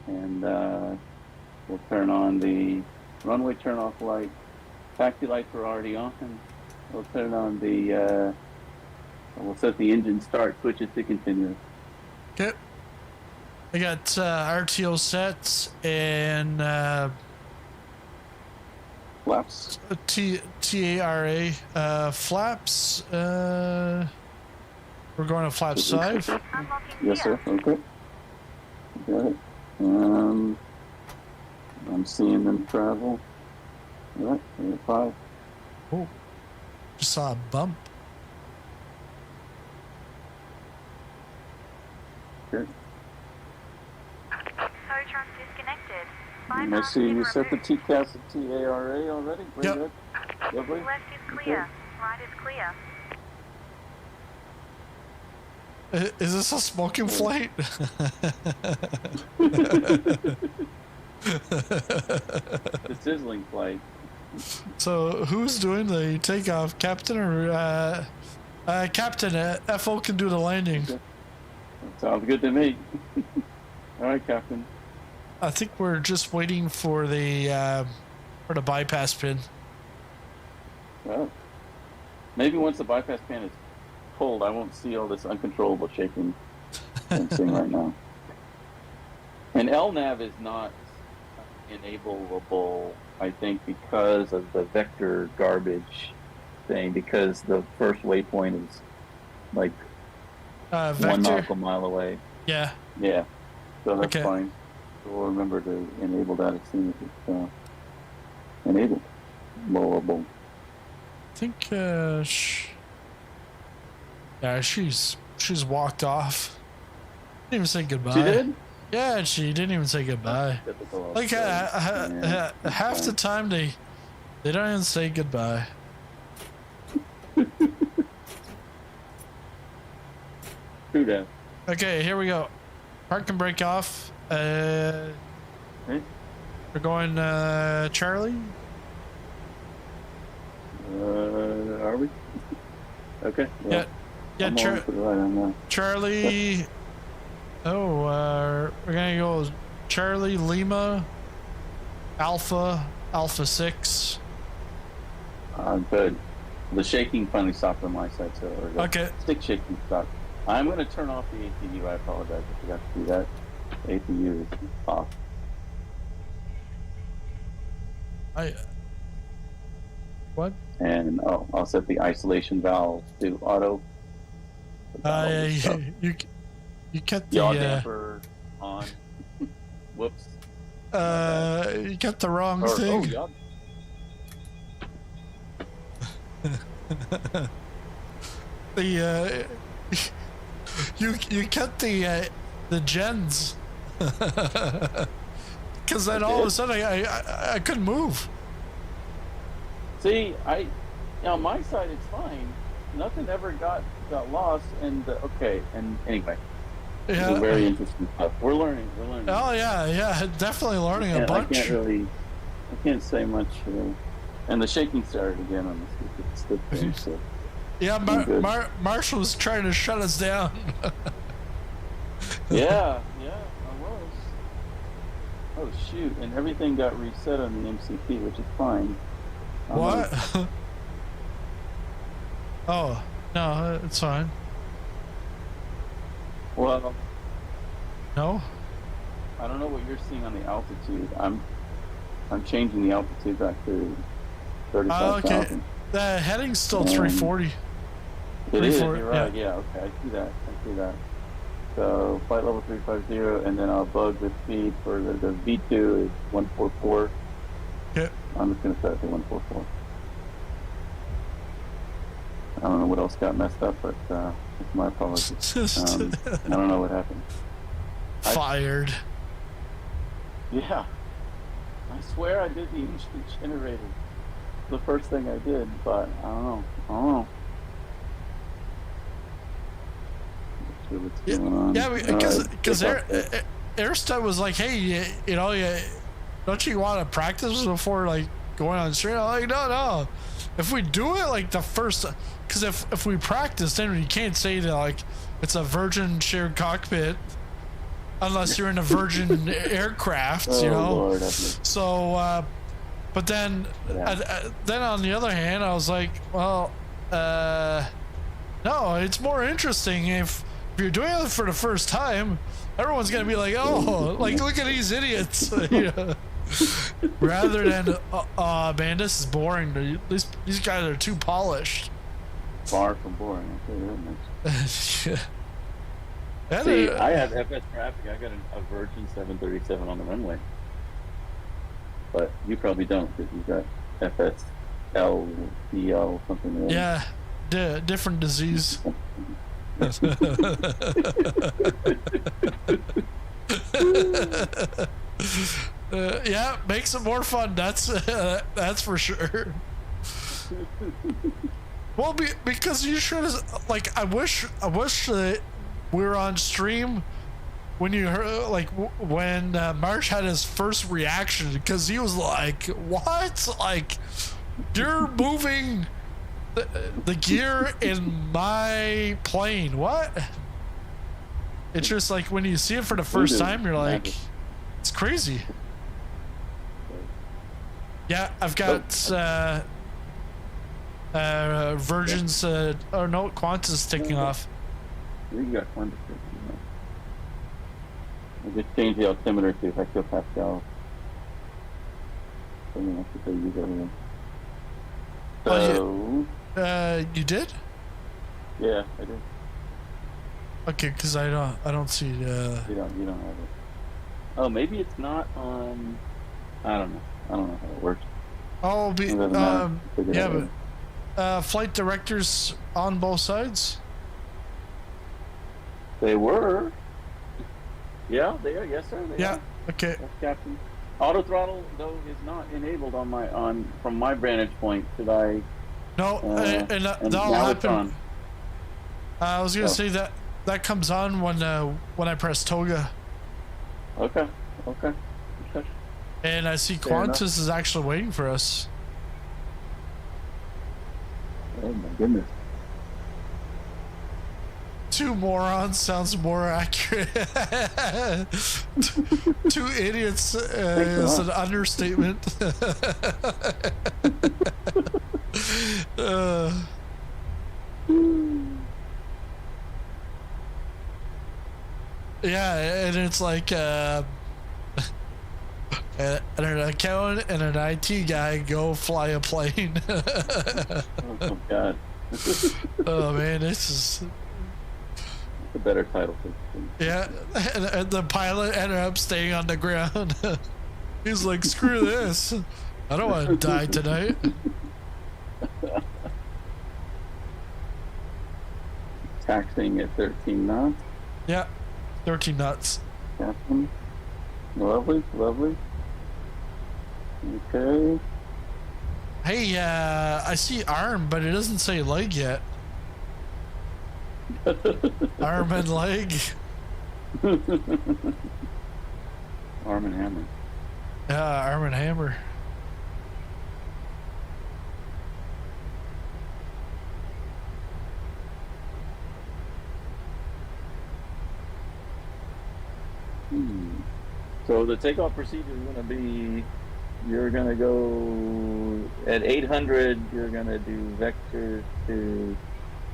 and we'll turn on the runway turn off light. Taxi lights are already on. We'll turn on the, we'll set the engine start switches to continuous. Okay. I got RTO sets and Flaps. TARA flaps. We're going to flaps 5. Unlocking Yes, gear. sir. Okay. Got it. I'm seeing them travel. All right, 5. Oh, just saw a bump. Good. Tow truck disconnected. And I Bypass see pin you set the removed. TCAS to TARA already. Very Yep. good. Lovely. Left is clear. Right is clear. Is this a smoking flight? The sizzling flight. So who's doing the takeoff, Captain or Captain? FO can do the landing. Okay. That sounds good to me. All right, Captain. I think we're just waiting for the bypass pin. Well, maybe once the bypass pan is pulled, I won't see all this uncontrollable shaking I'm seeing right now. And LNAV is not enableable, I think, because of the vector garbage thing, because the first waypoint is like 1 Vector. nautical mile away. Yeah. Yeah, so that's Okay. fine. we'll remember to enable that as soon as it's enabled. Blowable. I think yeah, she's walked off. Didn't even say goodbye. She did? Yeah, she didn't even say goodbye. Typical. Like Yeah, half the time they don't even say goodbye. True that. Okay, here we go. Park and break off. Hey? We're going Charlie. Are we? Okay. Yeah, yeah. I'm on for the ride on that. Charlie. Oh, we're gonna go Charlie Lima Alpha 6. Good. The shaking finally stopped on my side, so or the Okay. stick shaking stopped. I'm going to turn off the APU. I apologize. I forgot to do that. APU is off. What? And I'll set the isolation valve to auto. You kept the Yaw damper on. Whoops. you kept the wrong thing. yaw. The you kept the gens. Because then all of a sudden I couldn't move. See, on my side it's fine. Nothing ever got lost. And okay. And anyway, Yeah. very interesting stuff. We're learning. Oh yeah, definitely learning a bunch. I can't say much. And the shaking started again on the stick thing. So. Yeah, Marshall was trying to shut us down. yeah, I was. Oh shoot! And everything got reset on the MCP, which is fine. What? Oh no, it's fine. Well, no. I don't know what you're seeing on the altitude. I'm changing the altitude back to 35,000. Okay. The heading's still 340. It is. You're 340, right. Yeah. Okay. I see that. So flight level 350, and then I'll bug the speed for the V2 is 144. Okay. I'm just gonna set it to 144. I don't know what else got messed up, but it's my apologies. I don't know what happened. Fired. Yeah. I swear I did the engine generator. The first thing I did, but I don't know. Let's see what's going on. Yeah, because Airstep was like, hey, you know, don't you want to practice before like going on stream? I'm like, no. If we do it like the first, because if we practice, then you can't say that like it's a Virgin shared cockpit unless you're in a Virgin aircraft, you know. Lord, so, but then, then on the other hand, I was like, well, no, it's more interesting if you're doing it for the first time. Everyone's gonna be like, oh, like look at these idiots, you know? Rather than, man, this is boring. These guys are too polished. Far from boring. I'll tell you that much. Yeah. See, I have FS traffic. I got a Virgin 737 on the runway, but you probably don't because you've got FSLDL something. Else. Yeah, different disease. Yeah, makes it more fun. That's for sure. Well, because you should have, like, I wish we were on stream when you heard, like, when Marsh had his first reaction, because he was like, what? Like, you're moving the gear in my plane. What? It's just like when you see it for the first time, you're like, it's crazy. Yeah, I've got Virgin's no, Qantas taking off. You got Qantas taking off. I just changed the altimeter to hectopascal. Something I have to use everything. So you did? Yeah, I did. Okay, because I don't see You don't have it. Oh, maybe it's not on. I don't know. I don't know how it works. Oh, It doesn't matter. Figure it yeah, out later. but flight directors on both sides. They were. Yeah, they are. Yes, sir. They Yeah. are. Okay. Yes, Captain. Auto throttle though is not enabled on my from my vantage point. Should I? No, and And that'll now it's happen. on. I was gonna Oh. say that comes on when I press toga, Okay. Okay. Okay. and I see Fair enough. Qantas is actually waiting for us. Oh my goodness. Two morons sounds more accurate. Two idiots is an understatement. Yeah, and it's like an accountant and an IT guy go fly a plane. Oh God. Oh man, this is. A better title for Yeah, and the pilot ended up staying on the ground. He's like, screw this. I don't want to die tonight. Taxing at 13 knots. Yeah, 13 knots. Captain. Lovely, lovely. Okay. Hey, I see arm, but it doesn't say leg yet. Arm and leg. Arm and hammer. Yeah, arm and hammer. So the takeoff procedure is going to be, you're going to go at 800, you're going to do vector to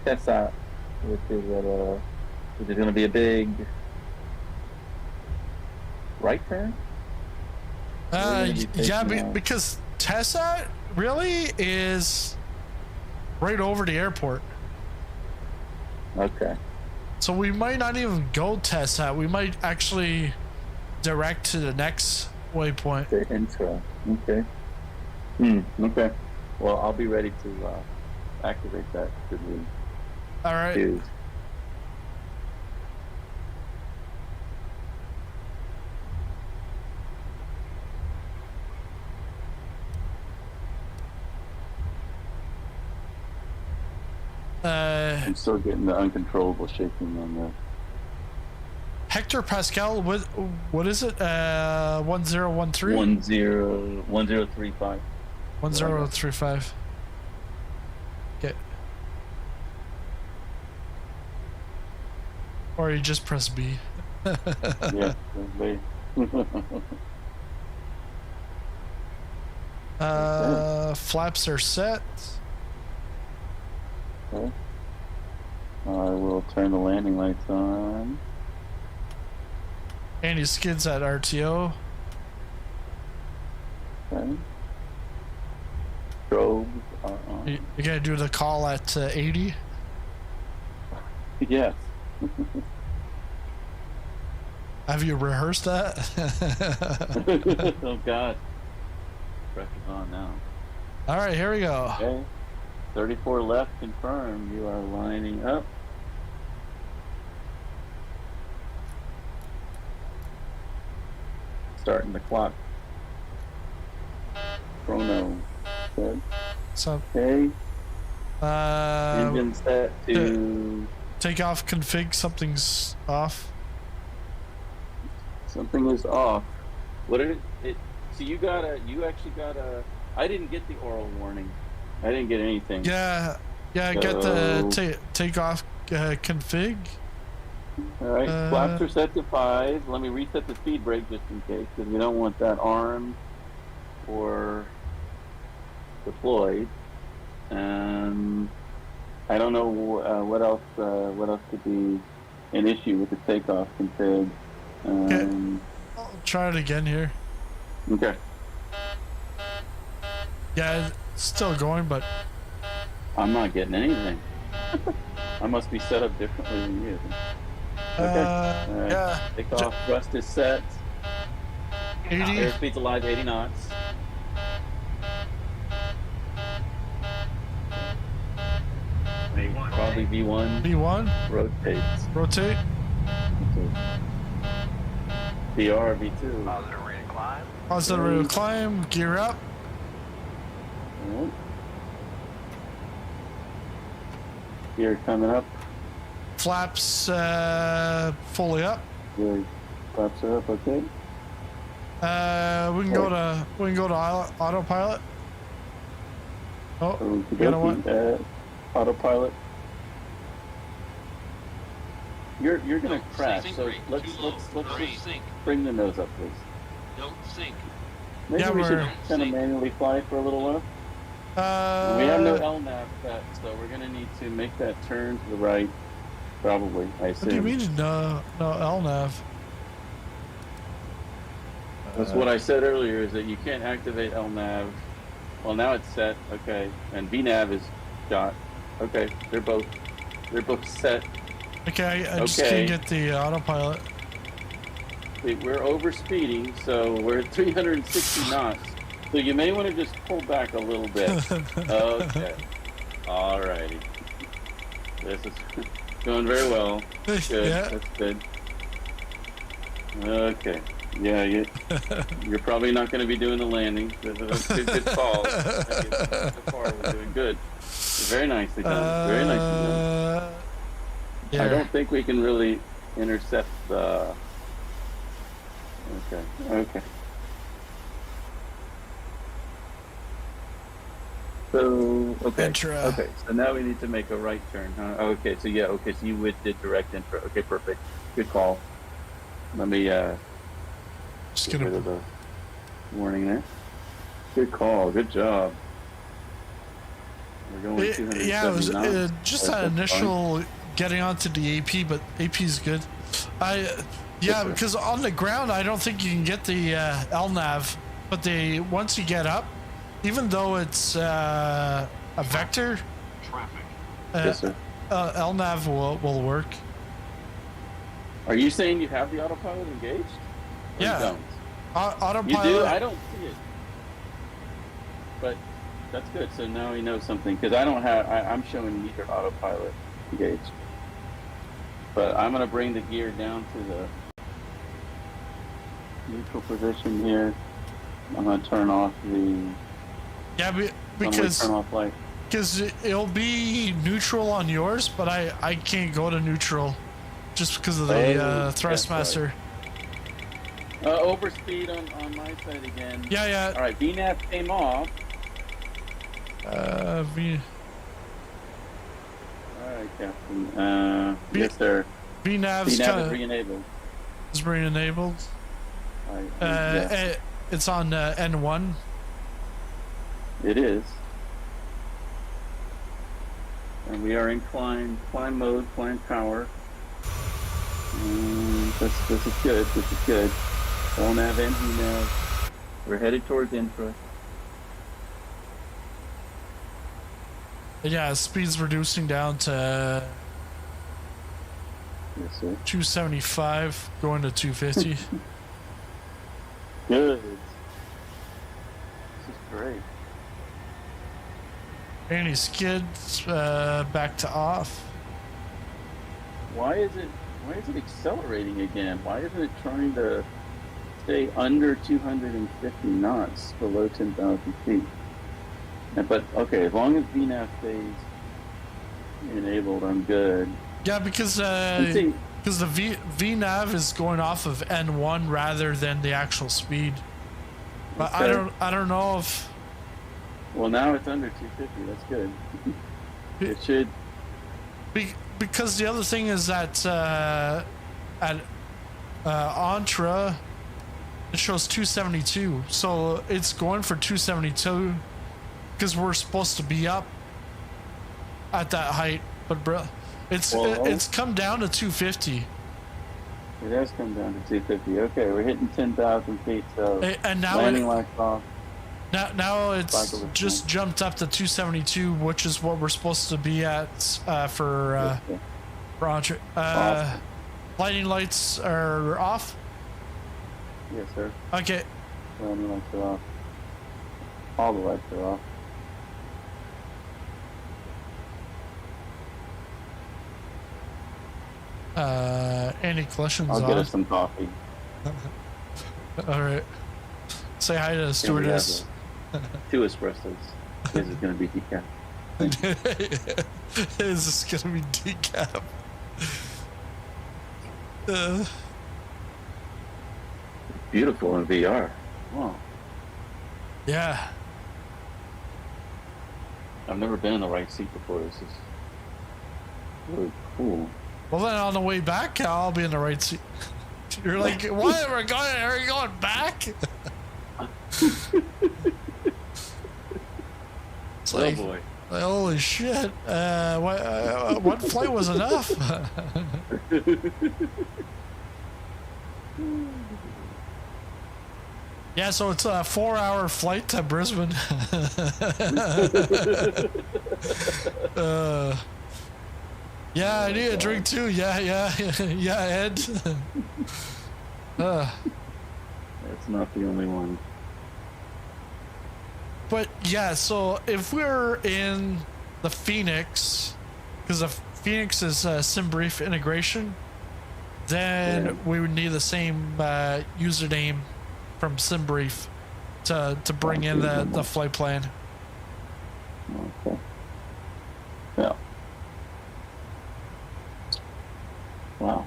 Tessat, which is going to be a big right turn. Yeah, because Tessa really is right over the airport. Okay. So we might not even go Tessa. We might actually direct to the next waypoint. Okay. Intro. Okay. Okay. Well, I'll be ready to activate that. Should we All right. choose? I'm still getting the uncontrollable shaking on the. Hector Pascal, what is it? 1013? 1035. 1035. Okay. Or you just press B. Yeah. Wait. Flaps are set. Okay. I will turn the landing lights on. And he skids at RTO. Okay. Strobes are on. You gotta do the call at 80. Yes. Have you rehearsed that? Oh God. Pressure's on now. All right, here we go. Okay. 34 left confirmed. You are lining up. Starting the clock. Chrono. Good. So, Okay. Engine set to. takeoff config, something's off. Something is off. What did it? So you actually got a. I didn't get the oral warning. I didn't get anything. Yeah, I got the takeoff config. All right, flaps are set to 5. Let me reset the speed brake just in case, because we don't want that armed or deployed. I don't know what else could be an issue with the takeoff config. Okay. I'll try it again here. Okay. Yeah, it's still going, but I'm not getting anything. I must be set up differently than you. Okay. All right. yeah. Takeoff thrust is set. 80. Airspeed's alive, 80 knots. Probably V1. V1. Rotates. Rotate. VR, V2. Positive rate of climb. Gear up. Yep. Gear coming up. Flaps fully up. Gear flaps are up, okay. We can go to autopilot. Oh, you got what? Autopilot. You're gonna crash, Sink so rate, let's too low. Terrain, just sink. bring the nose up, please. Don't sink. Maybe Yeah, we should we're- kind of manually fly for a little while. We have no LNAV set, so we're gonna need to make that turn to the right, probably. I assume. What do you mean no LNAV? That's what I said earlier. Is that you can't activate LNAV. Well, now it's set. Okay, and VNAV is got. Okay, they're both set. Okay, I just Okay. can't get the autopilot. We're over speeding, so we're at 360 knots. So you may want to just pull back a little bit. Okay. Alrighty. This is going very well. Good. Yeah. That's good. Okay. Yeah, you're probably not going to be doing the landing. That's a good call. So far, we're doing good. Very nicely done. Very nicely done. Yeah. I don't think we can really intercept the... Okay. So, okay. Intra. Okay, so now we need to make a right turn, huh? Okay, so yeah, okay, so you did direct intro. Okay, perfect. Good call. Let me, Just get rid gonna. of the warning there. Good call. Good job. We're going 270 Yeah, it was knots. just That's that fine. initial getting onto the AP, but AP is good. Yeah, Okay. because on the ground I don't think you can get the LNAV, but once you get up, even though it's a vector, Traffic. Yes, sir. LNAV will work. Are you saying you have the autopilot engaged? Or Yeah. You don't? Autopilot. You do? I don't see it. But that's good. So now we know something because I don't have. I'm showing neither autopilot engaged. But I'm going to bring the gear down to the neutral position here. I'm going to turn off the. Yeah, I'm gonna because turn off light. it'll be neutral on yours, but I can't go to neutral just because of the that's Thrustmaster. Overspeed on my side again. Yeah. All right, VNAV came off. V All right, Captain. Yes, sir. VNAV's VNAV kind is re-enabled. is enabled. Yes, It's on N1. it is. And we are in climb mode, climb power. This is good. This is good. LNAV and VNAV. We're headed towards infra. Yeah, speed's reducing down to Yes, sir. 275, going to 250. Good. This is great. Any skids back to off. Why is it accelerating again? Why isn't it trying to stay under 250 knots below 10,000 feet? But okay, as long as VNAV stays enabled, I'm good. Yeah, because see- the VNAV is going off of N1 rather than the actual speed. But Okay. I don't know if Well, now it's under 250. That's good. It should. because the other thing is that at Entra it shows 272, so it's going for 272 because we're supposed to be up at that height, but it's come down to 250. It has come down to 250. Okay, we're hitting 10,000 feet, so And now landing lights off. Now it's Cycle is just fine. jumped up to 272, which is what we're supposed to be at for Okay. Roger. Awesome. Lighting lights are off. Yes, sir. Okay, Landing lights are off. All the lights are off. Anti-collision's I'll on. get us some coffee. All right. Say hi to the stewardess. 2 espressos. This is going to be decaf. Is this gonna be decaf? Beautiful in VR. Wow. Yeah. I've never been in the right seat before. This is really cool. Well, then on the way back, I'll be in the right seat. You're like, what? Are we going back? It's Oh like, boy. holy shit. One flight was enough. Yeah, so it's a 4-hour flight to Brisbane. Yeah, I need a drink too. Yeah, Ed. It's not the only one. But yeah, so if we're in the Phoenix, because the Phoenix is SimBrief integration, then we would need the same username from SimBrief to bring in the flight plan. Okay. Yeah. Wow.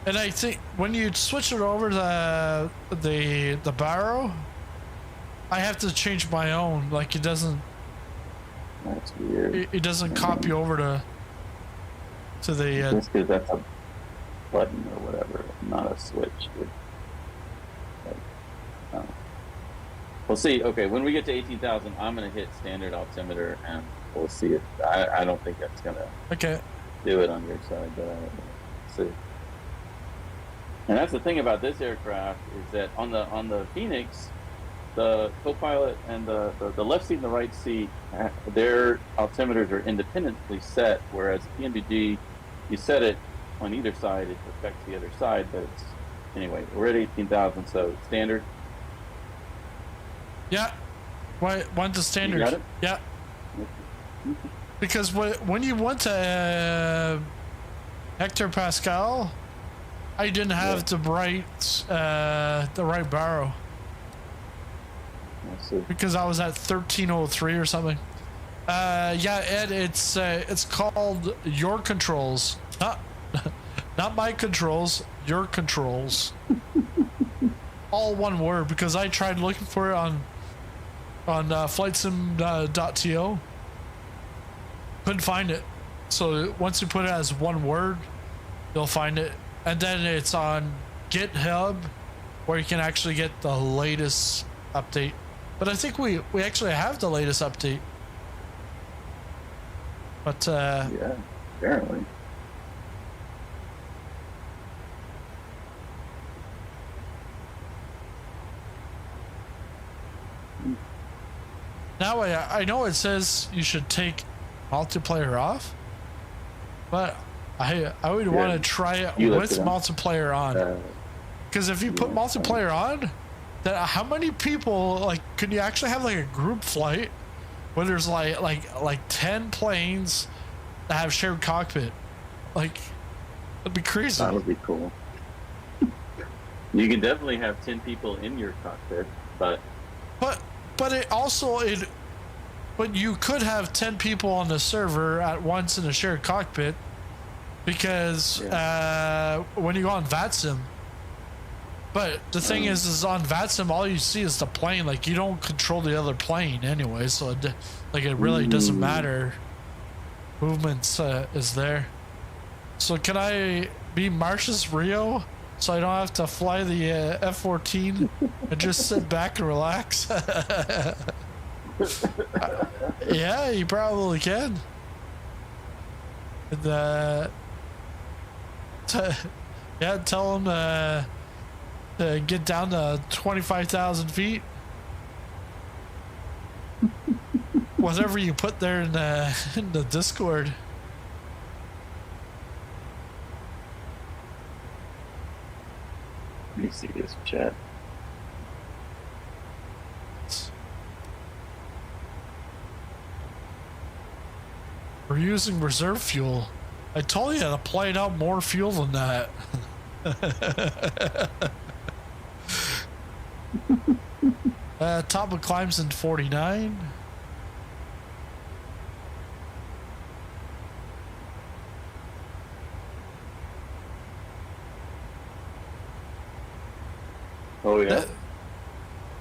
And I think when you switch it over to the Barrow, I have to change my own. Like it doesn't. That's weird. It doesn't copy over to the. Just because that's a button or whatever, not a switch. We'll see. Okay, when we get to 18,000, I'm gonna hit standard altimeter, and we'll see it. I don't think that's gonna do it on your side, but we'll see. And that's the thing about this aircraft is that on the Phoenix, the co-pilot and the left seat and the right seat, their altimeters are independently set, whereas PNVG, you set it on either side, it affects the other side, but it's, anyway, we're at 18,000, so standard. Yeah. Why went to standard? You got it? Yeah. Because when you went to hectopascal, I didn't have the right barrow. Because I was at 1303 or something. Yeah, Ed, it's called your controls, not my controls. Your controls. All one word, because I tried looking for it on flightsim.to. Couldn't find it. So once you put it as one word, you'll find it. And then it's on GitHub, where you can actually get the latest update. But I think we actually have the latest update. But yeah, apparently. now I know it says you should take multiplayer off, but I would want to try it with multiplayer on. Because if you put multiplayer on, then how many people, like, could you actually have like a group flight where there's like 10 planes that have shared cockpit? Like, that'd be crazy. That would be cool. You can definitely have 10 people in your cockpit, but but you could have 10 people on the server at once in a shared cockpit, because when you go on VATSIM. But the thing is on VATSIM, all you see is the plane. Like, you don't control the other plane anyway, so it really doesn't matter. Movements is there. So can I be Marcius Rio, so I don't have to fly the F-14 and just sit back and relax? Yeah, you probably can. And, tell them to get down to 25,000 feet. Whatever you put there in the Discord. Let me see this chat. We're using reserve fuel. I told you to plane out more fuel than that. Top of climbs in 49. Oh yeah.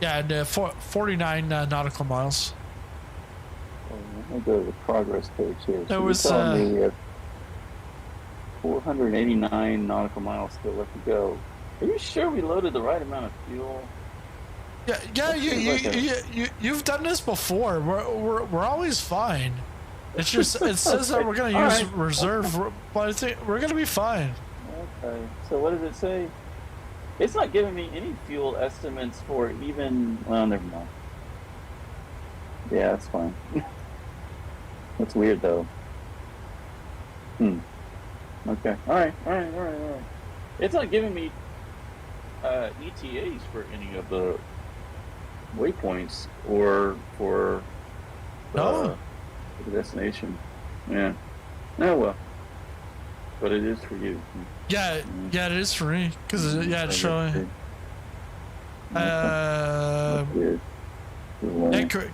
Yeah, and 49 nautical miles. I'll go to the progress page here. There So was, you're telling me we have 489 nautical miles still left to go. Are you sure we loaded the right amount of fuel? Yeah, you've done this before. We're always fine. It's just it says that we're gonna use reserve, but I think we're gonna be fine. Okay. So what does it say? It's not giving me any fuel estimates for even. Well, never mind. Yeah, that's fine. That's weird though. Okay. All right. It's not giving me ETAs for any of the waypoints or for the destination. Yeah. Oh well. But it is for you. Yeah, it is for me because it's showing.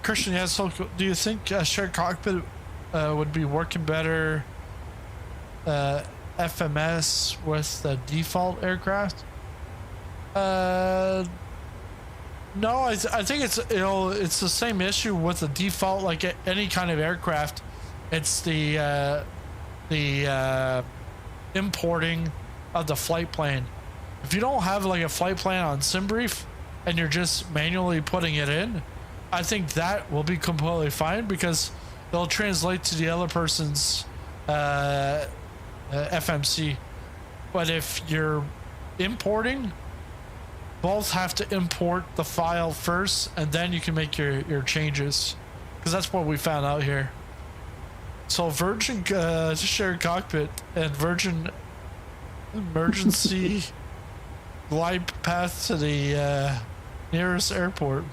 Christian, yeah. So, do you think shared cockpit would be working better? FMS with the default aircraft? No, I think it's it's the same issue with the default, like any kind of aircraft. It's the importing of the flight plan. If you don't have like a flight plan on SimBrief and you're just manually putting it in, I think that will be completely fine because it'll translate to the other person's FMC. But if you're importing, both have to import the file first and then you can make your changes, because that's what we found out here. So Virgin shared cockpit and Virgin emergency glide path to the nearest airport.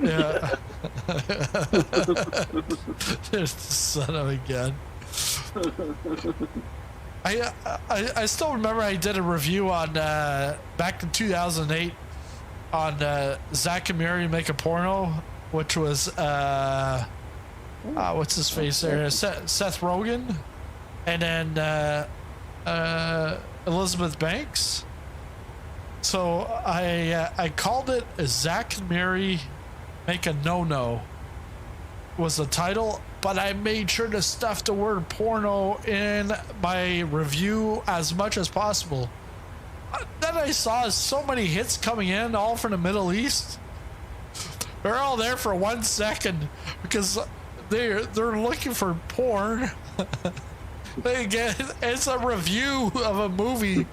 Yeah. There's the son of a gun. I still remember I did a review on back in 2008 on Zach and Mary Make a Porno, which was what's his face there, Seth Rogen, and then Elizabeth Banks. So I called it Zach and Mary Make a No was the title, but I made sure to stuff the word porno in my review as much as possible. Then I saw so many hits coming in, all from the Middle East. They're all there for 1 second because they're looking for porn. It's a review of a movie.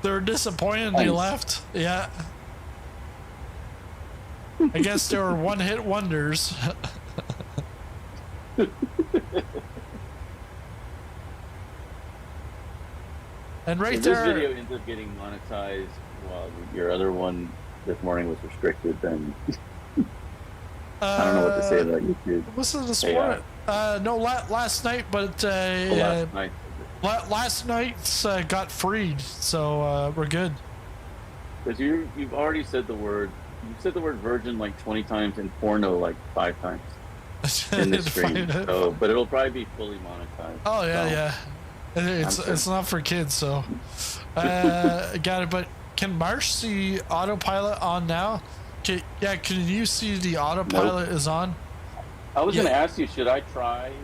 They're disappointed and they left. Yeah. I guess they were one-hit wonders. And right if there, this video ends up getting monetized while your other one this morning was restricted, then I don't know what to say about YouTube. Was it this morning? No, last night, but last night's got freed, so we're good. Because you've already said the word. You've said the word virgin like 20 times and porno like 5 times in this stream. So, but it'll probably be fully monetized. Oh yeah, yeah. It's not for kids, so got it. But can Marsh see autopilot on now? Can you see the autopilot is on? I was going to ask you, should I try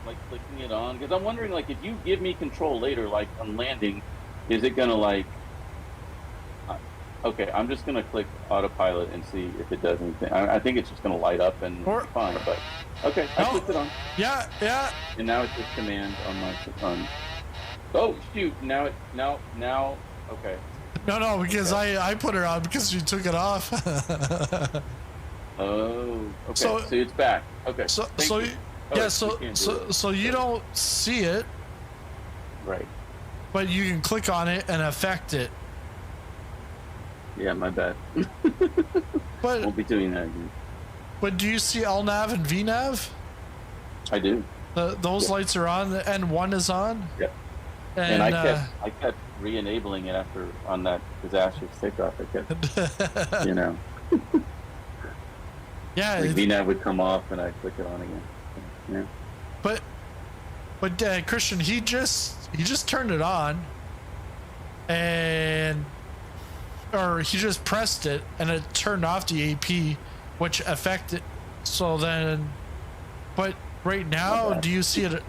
like clicking it on? Because I'm wondering, like, if you give me control later, like on landing, is it going to like? Okay, I'm just going to click autopilot and see if it does anything. I think it's just going to light up and be fine. But okay, I clicked it on. Yeah. And now it's just command on my phone. Oh shoot! Now. Okay. No, because I put her on because you took it off. Oh, okay. So it's back. Okay. So you don't see it, right? But you can click on it and affect it. Yeah, my bad. But won't be doing that again. But do you see LNAV and VNAV? I do. Those Yeah. lights are on. The N1 is on. Yeah. And, I kept re-enabling it after on that disastrous takeoff. I kept, you know, yeah. like VNAV would come off and I'd click it on again. Yeah. But Christian, he just turned it on, or he just pressed it and it turned off the AP, which affected. So then, but right now, Okay. do you see it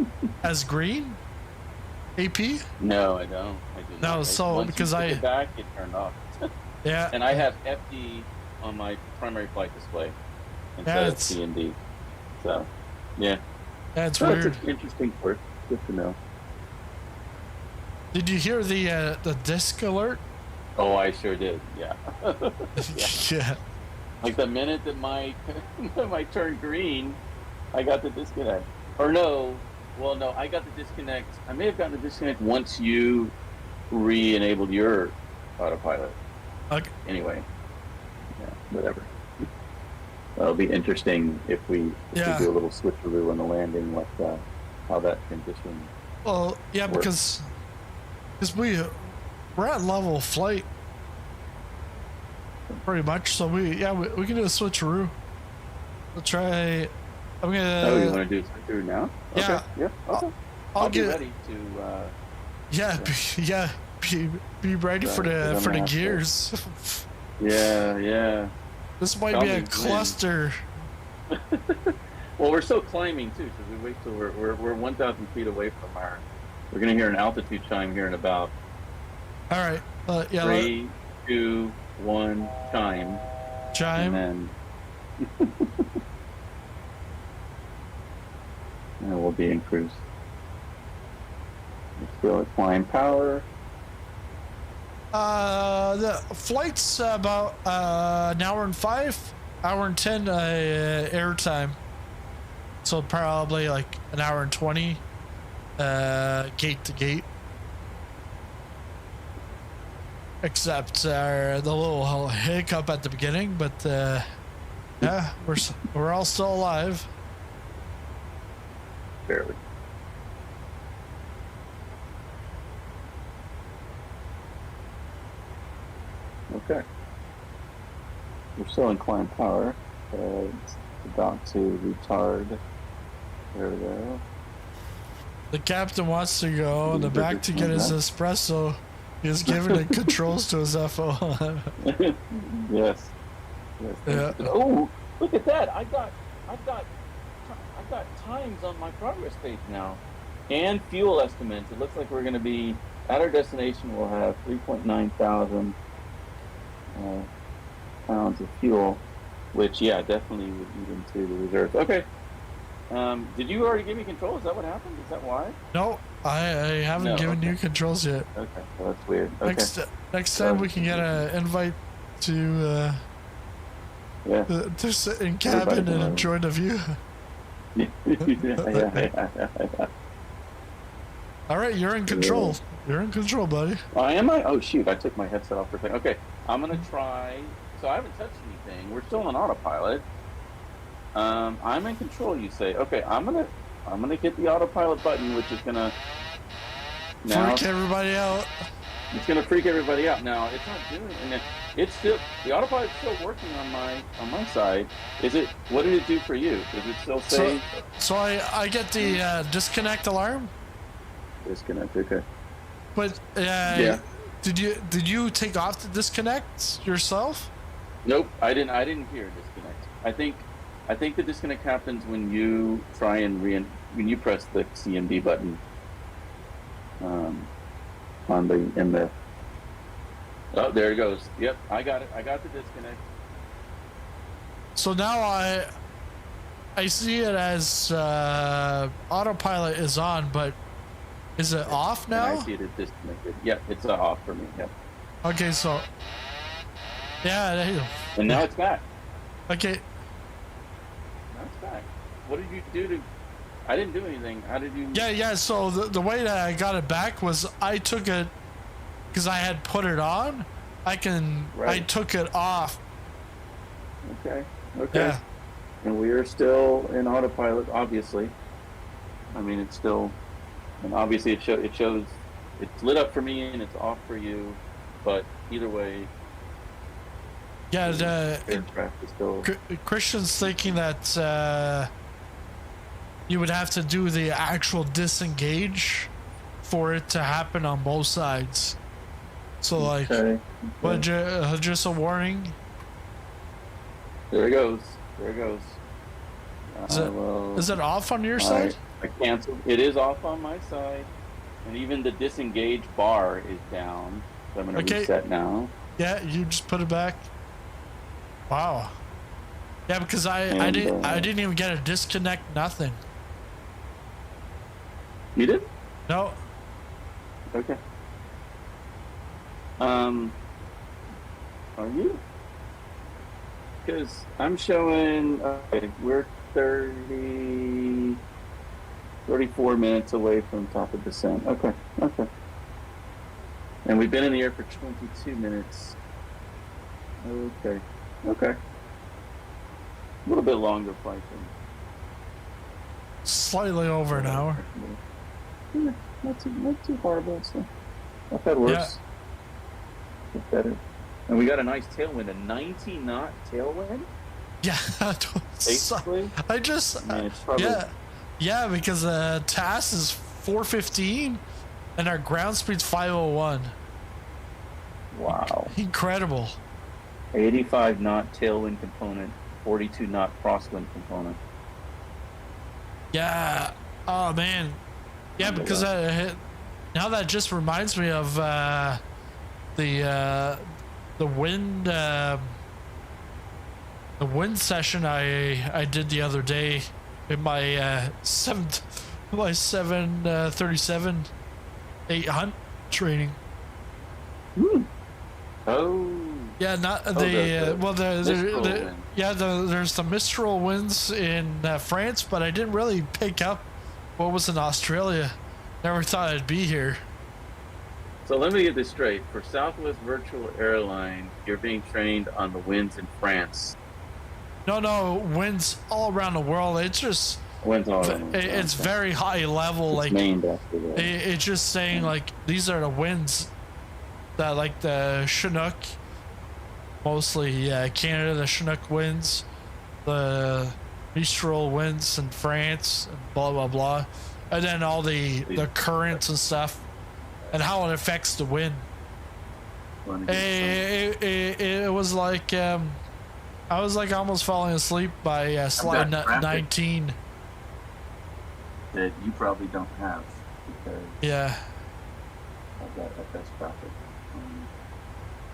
as green? AP? No, I don't. I do No, not. so Once because you I took it back, it turned off. yeah, And I have FD on my primary flight display instead of it's- C&D. So, yeah. that's So weird. it's an interesting quirk. Good to know. Did you hear the disc alert? Oh, I sure did. Yeah. Yeah. Like the minute that my my turned green, I got the disconnect. Or no, well, no, I got the disconnect. I may have gotten the disconnect once you re-enabled your autopilot. Okay. Anyway, yeah, whatever. That'll be interesting if we Yeah. do a little switcheroo on the landing, like how that transition. Well, yeah, Work. because we're at level flight pretty much, so we can do a switcheroo. We'll try. I'm gonna. Oh, you want to do a switcheroo now? Yeah. Okay. Yeah. Okay. I'll be get ready to. Be ready for Right, 'cause I'm the gonna have to- gears. Yeah. This might Tell be me a when. cluster. Well, we're still climbing too, so we wait till we're 1,000 feet away from our. We're gonna hear an altitude chime here in about All right. Yeah. 3, 2, 1 chime, Chime. and then and we'll be in cruise. Let's go at flying power. The flight's about an hour and 5, hour and 10 air time. So probably like an hour and 20 gate to gate. Except the little hiccup at the beginning, but yeah, we're all still alive. Barely. Okay. We're still in climb power. It's about to retard. There we go. The captain wants to go in the back to get his espresso. He's giving the controls to his FO. Yes. Yeah. Oh, look at that! I've got times on my progress page now, and fuel estimates. It looks like we're going to be at our destination. We'll have 3.9 thousand pounds of fuel, which definitely would eat into the reserves. Okay. Did you already give me control? Is that what happened? Is that why? No, I haven't No, given okay. you controls yet. Okay, well, that's weird. Okay. Next time we can get an invite to Yeah. to sit in cabin Everybody and can enjoy the view. Yeah. All right, you're in control. You're in control, buddy. Oh, am I? Oh, shoot. I took my headset off for a second. Okay. I'm going to try. So I haven't touched anything. We're still on autopilot. I'm in control, you say. Okay. I'm going to hit the autopilot button, which is going to now Freak everybody out. it's going to freak everybody out. Now, it's not doing it. It's still, the autopilot's still working on my side. What did it do for you? Does it still say So I get the disconnect alarm, disconnect? Okay. but Yeah. Did you take off the disconnect yourself? Nope, I didn't hear a disconnect. I think the disconnect happens when you try and when you press the CMD button in the. Oh, there it goes. Yep, I got it. I got the disconnect. So now I see it as autopilot is on, but is it off And I now? see it as disconnected. Yep, it's off for me. Yep. Okay, so yeah, there you go. And now it's back. Okay, Now it's back. What did you do to? I didn't do anything. How did you? yeah. So the way that I got it back was I took it because I had put it on. I Right. took it off. Okay. Okay. Yeah. And we are still in autopilot, obviously. I mean, it's still, and obviously it shows, it's lit up for me and it's off for you, but either way, Yeah, aircraft is still. Christian's thinking that you would have to do the actual disengage for it to happen on both sides. So like, Okay. what, just a warning? There it goes. There it goes. Is it off on your side? I canceled. It is off on my side, and even the disengage bar is down. So I'm going to reset now. Yeah, you just put it back. Wow. Yeah, because I didn't even get a disconnect. Nothing. You did? No. Okay. Are you? Because I'm showing. Okay, we're 34 minutes away from top of descent. Okay. Okay. And we've been in the air for 22 minutes. Okay. Okay. A little bit longer flight than. Slightly over an hour. Yeah, not too horrible. So not that worse. Yeah. Get better. And we got a nice tailwind, a 90 knot tailwind. Yeah. Basically. I just. It's probably, Yeah, because TAS is 415 and our ground speed's 501. Wow. Incredible. 85 knot tailwind component, 42 knot crosswind component. Yeah. Oh man. Yeah, because now that just reminds me of the wind session I did the other day in my 737 800 training. Oh. Yeah, not the there's the Mistral winds in France, but I didn't really pick up what was in Australia. Never thought I'd be here. So let me get this straight. For Southwest Virtual Airline, you're being trained on the winds in France. No, winds all around the world. It's just Winds all around. it's very high level. It's like named after that. it's just saying like these are the winds that like the Chinook, mostly Canada, the Chinook winds, the Mistral winds in France, and blah blah blah, and then all the currents and stuff, and how it affects the wind. It was like I was like almost falling asleep by slide 19. That you probably don't have because Yeah. of that FS traffic.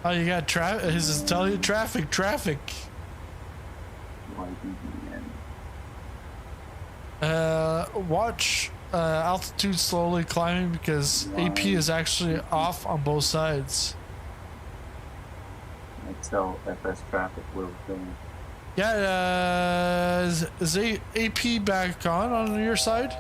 Oh, you got traffic. Is it telling you traffic? Watch altitude slowly climbing because AP is actually off on both sides. I tell FS traffic where we're going. Yeah, is AP back on your side?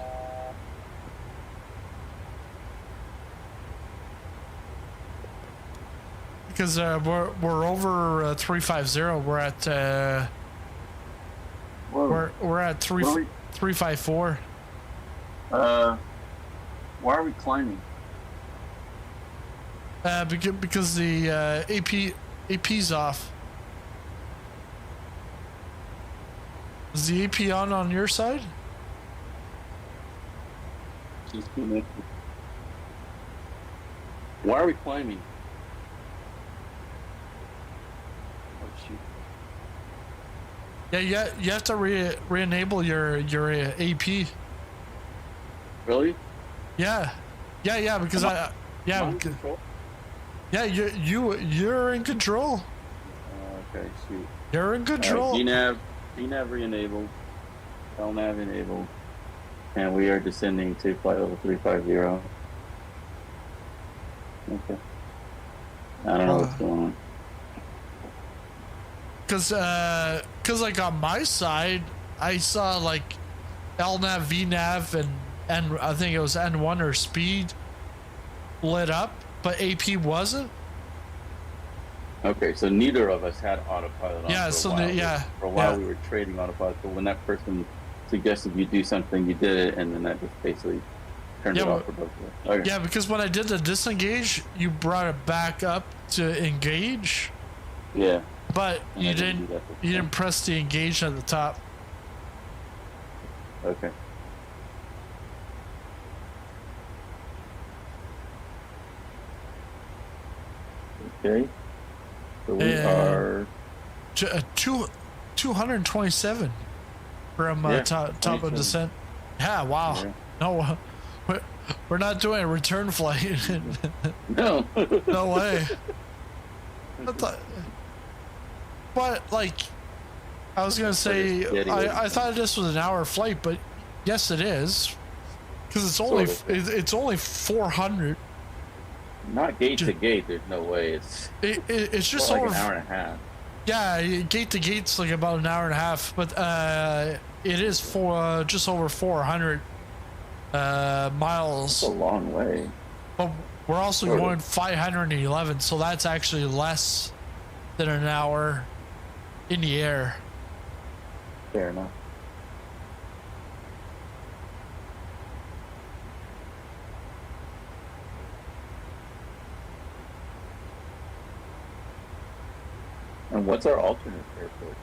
Because we're over 350. We're at we're at 354. Why are we climbing? Because the AP's off. Is the AP on your side? Just connected. Why are we climbing? Oh shoot. Yeah, you have to re-enable your AP. Really? Yeah, because you're in control. Okay, shoot. You're in control. VNAV re-enabled, LNAV enabled, and we are descending to flight level 350. Okay. I don't know what's going on. Cause like on my side, I saw like LNAV, VNAV, and I think it was N1 or speed lit up, but AP wasn't. Okay, so neither of us had autopilot on Yeah, for a so while. yeah, For a while yeah. we were trading autopilot, but when that person suggested you do something, you did it, and then that just basically turned Yeah, it off for both of us. Okay. Yeah, because when I did the disengage, you brought it back up to engage, Yeah. but And I didn't do that this you time. didn't press the engage at the top. Okay. Okay. So we And- are 227 from Yeah, top of 27. descent. Yeah, wow. Yeah. No, we're not doing a return flight. No. No way. But like, I was gonna say, steady I thought this was an hour flight, but yes, it is, because it's only Sort of. it's only 400. Not gate to gate. There's no way. It's It's just like over an hour and a half. Yeah, gate to gate's like about an hour and a half, but it is for just over 400 miles. It's a long way. But we're also Sort of. going 511, so that's actually less than an hour in the air. Fair enough. And what's our alternate airport?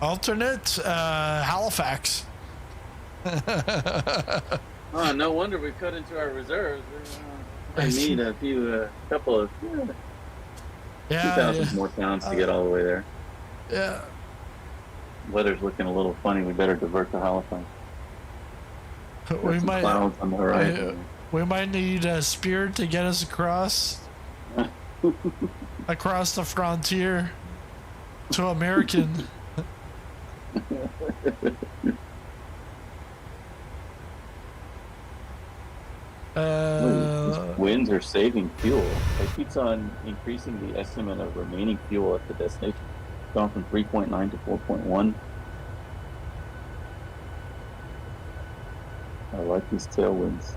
Alternate Halifax. Oh, no wonder we cut into our reserves. I need a couple of 2,000 more pounds to get all the way there. Yeah. Weather's looking a little funny. We better divert to Halifax. We Got some might clouds on the horizon. we might need a Spirit to get us across the frontier to American. These winds are saving fuel. It keeps on increasing the estimate of remaining fuel at the destination. It's gone from 3.9 to 4.1. I like these tailwinds.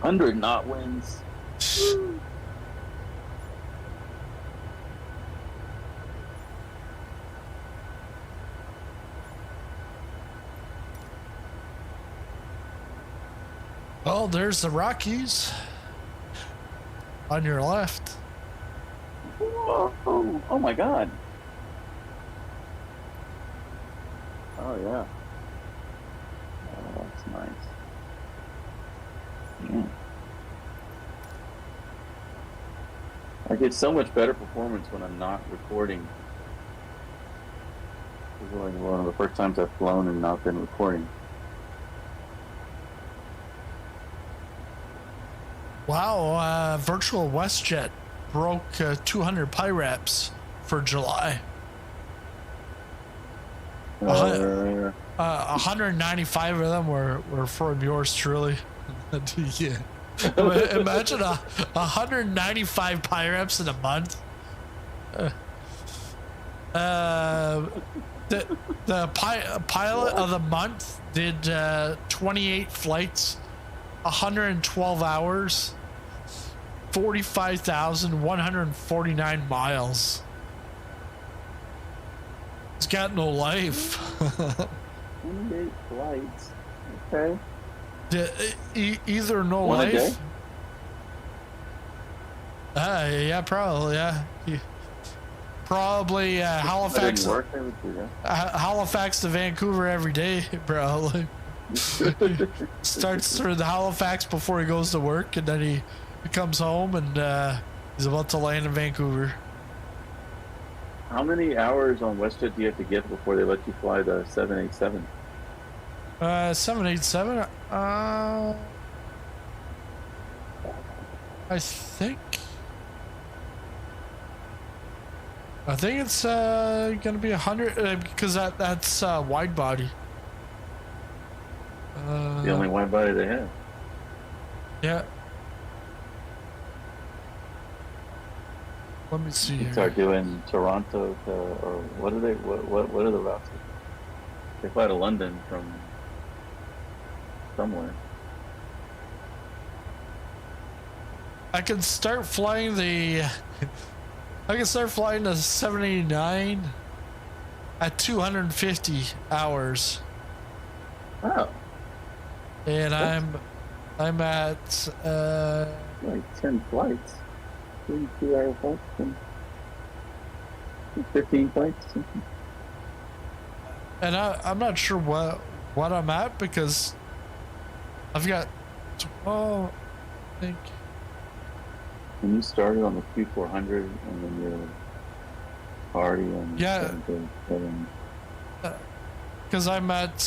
100 knot winds. Oh, there's the Rockies on your left. Whoa. Oh my god. Oh yeah. Oh, that's nice. Yeah. I get so much better performance when I'm not recording. This is like one of the first times I've flown and not been recording. Wow, Virtual WestJet broke 200 PIRAPs for July. 195 of them were from yours truly. Yeah. Imagine 195 PIRAPs in a month. The pilot of the month did 28 flights, 112 hours, 45,149 miles. He's got no life. 28 flights. Okay. Either no One a day? life. Yeah, probably. Yeah. Probably Halifax. That didn't work. I would do that. Halifax to Vancouver every day, probably. Starts through the Halifax before he goes to work, and then he comes home and he's about to land in Vancouver. How many hours on WestJet do you have to get before they let you fly the 787? 787. I think it's gonna be 100 because that's wide body. The only wide body they have. Yeah. Let me see here. Start doing Toronto to, or what are they? What are the routes? They fly to London from somewhere. I can start flying the I can start flying the 789 at 250 hours. Wow. And I'm at Like 10 flights. 32-hour flights. 15 flights. and I'm not sure what I'm at because I've got 12, I think. When you started on the Q400 and then you're already on the Yeah. 737. Because I'm at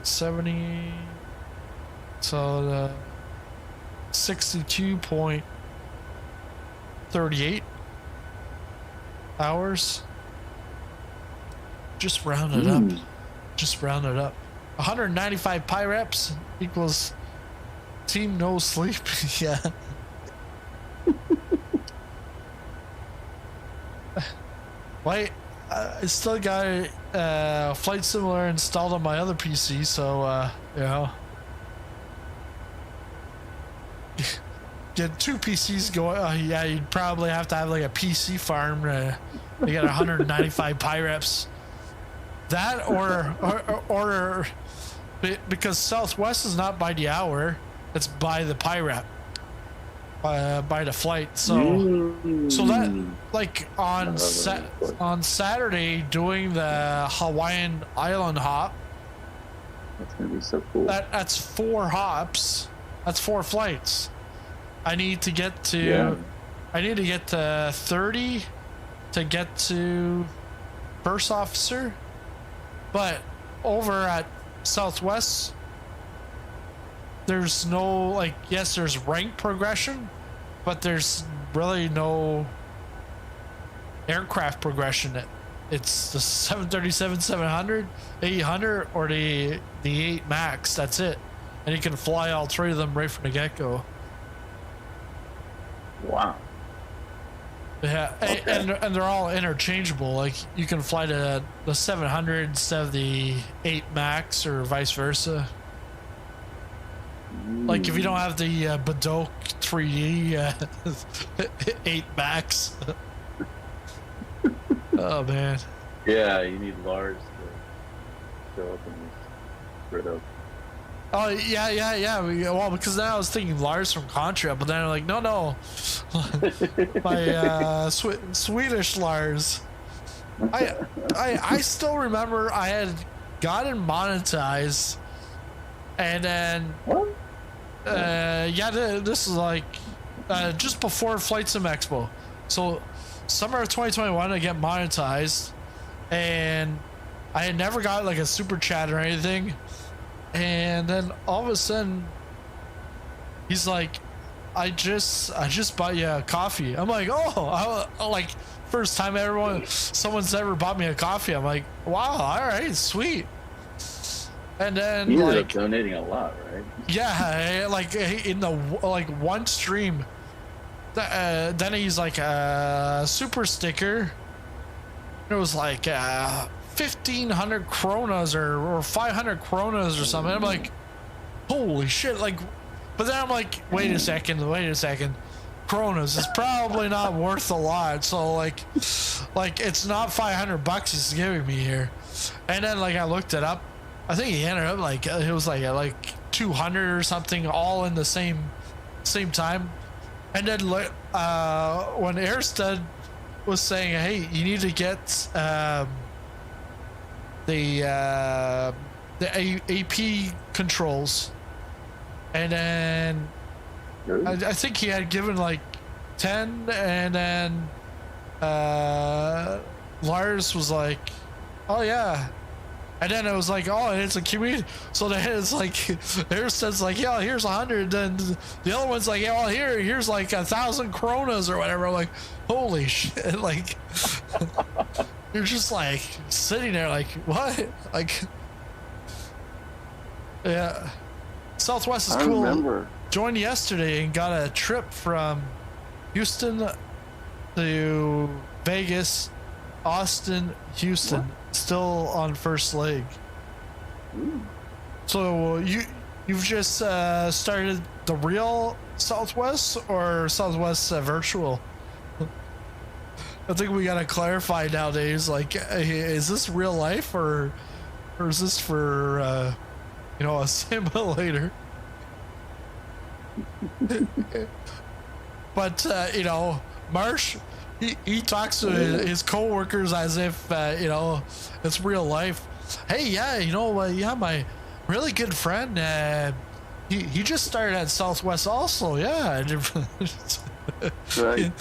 70, so 62.38 hours. Just round it up. Just round it up. 195 pi reps equals team no sleep. Yeah. Wait. I still got Flight Simulator installed on my other PC, so you know, get 2 PCs going. Yeah, you'd probably have to have like a PC farm to get 195 pi reps. That or because Southwest is not by the hour, it's by the pi rep. By the flight, so that like on Saturday doing the Hawaiian Island hop. That's gonna be so cool. That's 4 hops. That's 4 flights. I need to get to 30 to get to first officer, but over at Southwest, there's no, like, yes, there's rank progression, but there's really no aircraft progression. It's the 737, 700, 800, or the 8 Max. That's it. And you can fly all 3 of them right from the get-go. Wow. Yeah, Okay. and they're all interchangeable. Like, you can fly the 700 instead of the 8 Max or vice versa. Like, if you don't have the Badok 3D 8 Max. Oh, man. Yeah, you need Lars to show up in this Ritto. Oh, yeah. Well, because then I was thinking Lars from Contra, but then I'm like, no. My Swedish Lars. I still remember I had gotten monetized, and then What? this is like just before Flight Sim Expo. So summer of 2021 I get monetized, and I had never got like a super chat or anything, and then all of a sudden he's like, I just bought you a coffee. I'm like, oh, I like first time someone's ever bought me a coffee. I'm like, wow, all right, sweet. And then You ended up donating a lot, right? yeah, like in the one stream, then he's like a super sticker. It was like 1,500 kronas or 500 kronas or something. I'm like, holy shit! Like, but then I'm like, wait a second. Kronas is probably not worth a lot. So like it's not $500 he's giving me here. And then like I looked it up. I think he ended up like it was like 200 or something, all in the same time. And then when Airsted was saying, hey, you need to get the AP controls, and then I think he had given like 10, and then Lars was like, oh yeah. And then it was like, oh, it's a community. So then it's like, Airstead's like, yeah, here's 100. Then the other one's like, yeah, well, here's like 1,000 kronas or whatever. I'm like, holy shit! Like, you're just like sitting there, like, what? Like, yeah. Southwest is cool. I remember. Joined yesterday and got a trip from Houston to Vegas, Austin, Houston. What? Still on first leg. Ooh. So you you've just started the real Southwest or Southwest virtual? I think we gotta clarify nowadays. Like, is this real life or is this for you know, a simulator? But you know, Marsh, he talks to his coworkers as if you know, it's real life. Hey, yeah, you know, yeah, my really good friend, he just started at Southwest also. Yeah. Right.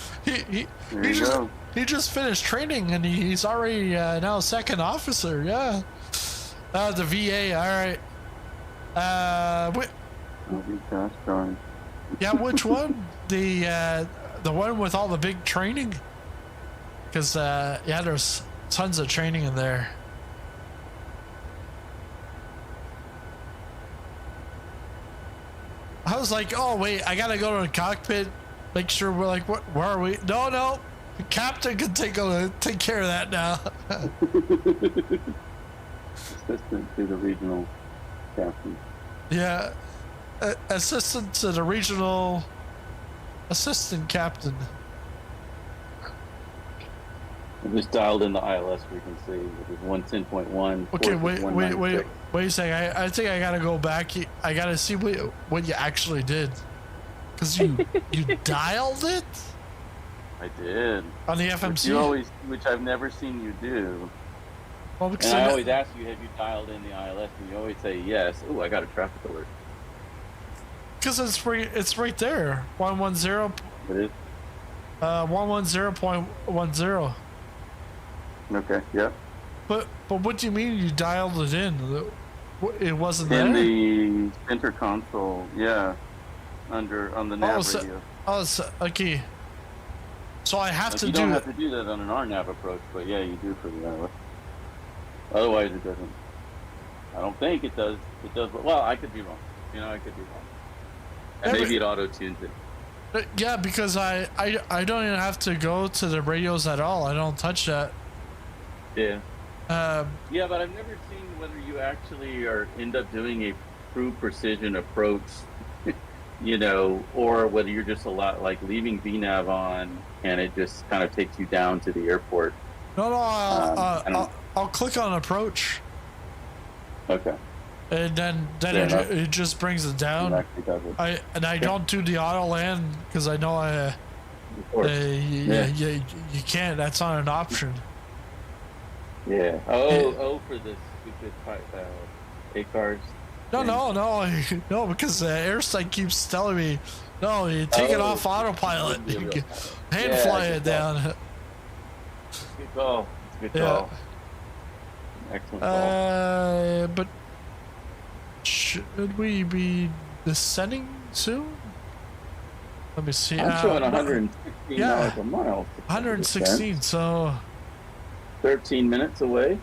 He just finished training and he's already now a second officer. Yeah. The VA. All right. Yeah, which one? The one with all the big training? Because yeah, there's tons of training in there. I was like, oh wait, I gotta go to the cockpit, make sure we're like, where are we? No, the captain can take care of that now. Assistant to the regional captain. Yeah, assistant to the regional assistant captain. I just dialed in the ILS frequency, which is 110.1. Okay, wait a second. I think I gotta go back. I gotta see what you actually did, because you dialed it. I did On the FMC, which I've never seen you do. well, because And I always ask you, have you dialed in the ILS? And you always say yes. Oh, I got a traffic alert. because it's right there. 110. It is. 110.10. Okay. Yeah. But what do you mean you dialed it in? It wasn't In there. the center console, yeah. On the nav radio. Okay. So I have to You do don't it. have to do that on an RNAV approach, but yeah, you do for the ILS. Otherwise, it doesn't. I don't think it does. It does. Well, I could be wrong. You know, I could be wrong. And maybe it auto tunes it. Yeah, because I don't even have to go to the radios at all. I don't touch that. Yeah. Yeah, but I've never seen whether you actually end up doing a true precision approach, you know, or whether you're just like leaving VNav on and it just kind of takes you down to the airport. No, I'll click on approach. Okay. And then it just brings it down. I don't do the auto land because I know you can't. That's not an option. Yeah. Oh, for the stupid A-cars. No, because Airsight keeps telling me, no, you take it off autopilot. Hand fly it down. Good call. It's a good call. Excellent call. But should we be descending soon? Let me see. I'm showing $116 a mile. 116, so 13 minutes away,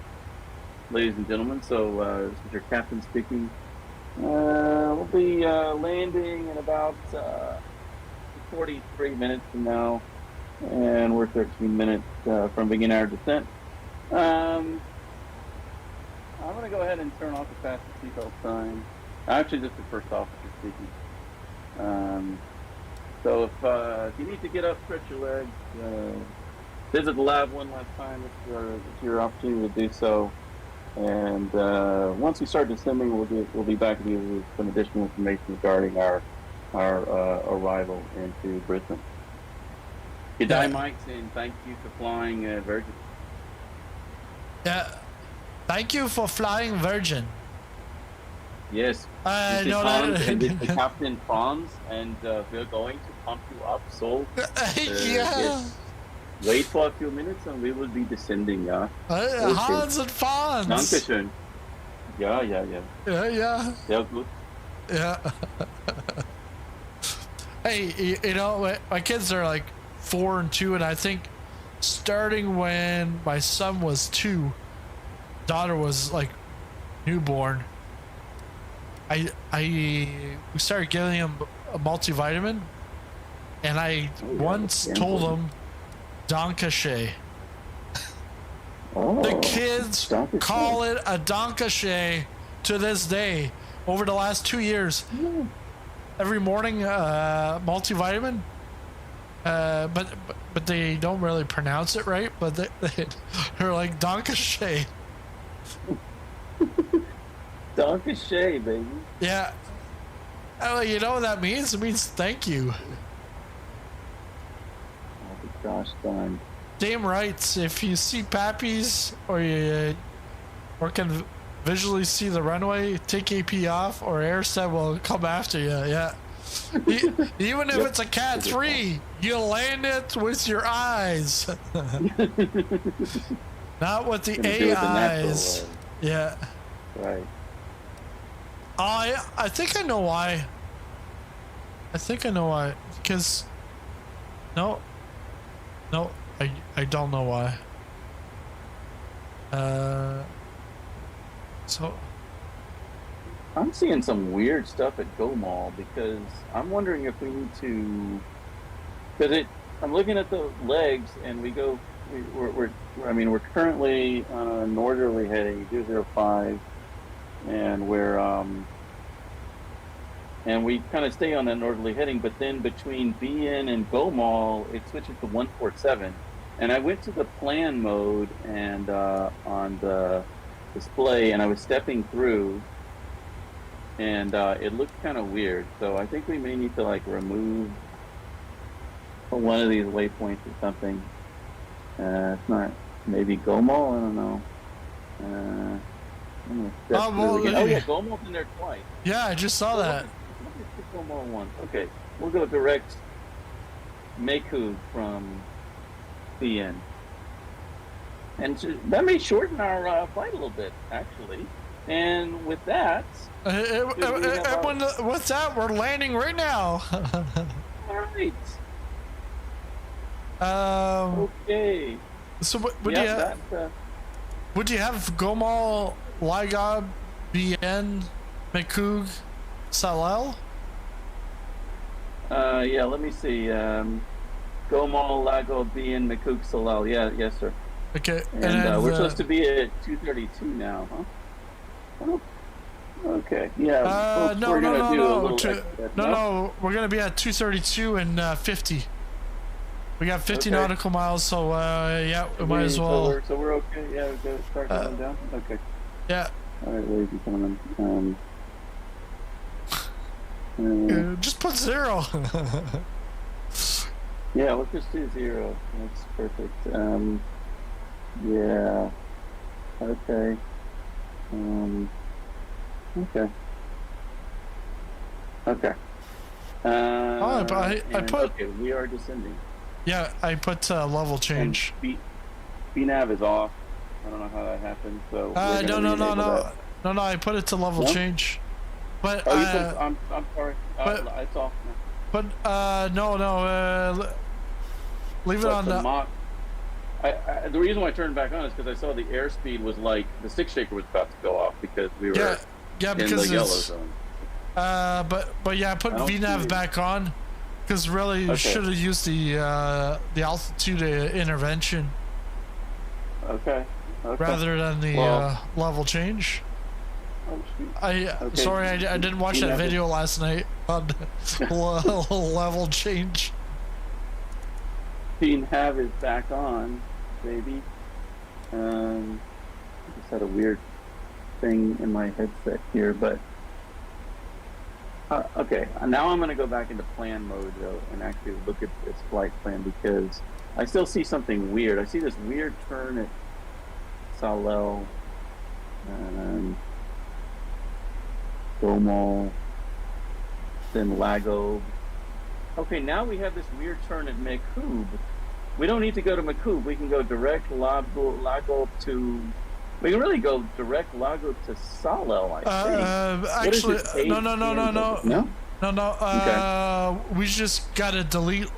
ladies and gentlemen. So this is your captain speaking. We'll be landing in about 43 minutes from now, and we're 13 minutes from beginning our descent. I'm going to go ahead and turn off the fasten seatbelt sign. Actually, this is the first officer speaking. So if you need to get up, stretch your legs, visit the lab one last time, it's your opportunity to do so. And once we start descending, we'll be back with you with some additional information regarding our arrival into Brisbane. Good day, Mike, and thank you for flying Virgin. Yeah. Thank you for flying Virgin. Yes. This is Hans, and this is Captain Franz, and we're going to pump you up. So yes. Wait for a few minutes, and we will be descending. Yeah. Hans and Franz. Dankeschön. Yeah. Yeah. Sehr gut. Yeah. Hey, you know, my kids are like 4 and 2, and I think starting when my son was 2, daughter was like newborn, we started giving him a multivitamin, and I once told him Dankeschön. The kids call it a Dankeschön to this day. over the last 2 years. Every morning, multivitamin. But they don't really pronounce it right. But they're like Donkashay. Donkashay, baby. Yeah. Oh, you know what that means? It means thank you. Oh, gosh darn. Damn right. If you see pappies or you can visually see the runway, take AP off, or Airset will come after you. Yeah. Even if it's a Cat 3, you land it with your eyes. Not with the AIs. Yeah. Right. I think I know why. Because no, I don't know why. So I'm seeing some weird stuff at Go Mall because I'm wondering if we need to, because I'm looking at the legs and we're currently on a northerly heading 205, and and we kind of stay on that northerly heading, but then between BN and Go Mall it switches to 147, and I went to the plan mode and on the display, and I was stepping through, and it looked kind of weird. So I think we may need to like remove one of these waypoints or something. It's not maybe Go Mall, I don't know. I'm gonna step through again. Oh yeah, Go Mall's in there twice. Yeah, I just saw that. Let's just Go Mall once. Okay, we'll go direct Meku from BN. And that may shorten our flight a little bit, actually. And with that, what's that? We're landing right now. All right. Okay. So would you have Gomal, Ligob, BN, Mekug, Salel? Yeah. Let me see. Gomal, Lago, BN, Mekug, Salel. Yeah. Yes, sir. Okay, and we're supposed to be at 232 now, huh? Oh, okay, yeah. No, we're gonna be at 232 and 50. We got 50 nautical miles, so yeah, we might as well. So we're okay. Yeah, we're gonna start going down. Okay. Yeah. All right, where's he coming? Just put 0. Yeah, let's just do 0. That's perfect. Yeah. Okay. Okay. Okay. I put. Okay, we are descending. Yeah, I put level change. BNAV is off. I don't know how that happened. So. No. I put it to level change. But. I'm sorry. It's off now. But no. Leave it on the. The reason why I turned back on is because I saw the airspeed was like the stick shaker was about to go off because we were in the yellow zone. But yeah, I put VNAV back on because really you should have used the altitude intervention. Okay. Rather than the level change. Oh, shoot. Sorry, I didn't watch that video last night on level change. VNAV is back on, baby. I just had a weird thing in my headset here, but okay. Now I'm going to go back into plan mode though and actually look at this flight plan because I still see something weird. I see this weird turn at Salel, Gomal, then Lago. Okay, now we have this weird turn at Mekub. We don't need to go to Mekub. We can go direct Lago to. We can really go direct Lago to Salel, I think. Actually, no. Okay. We just gotta delete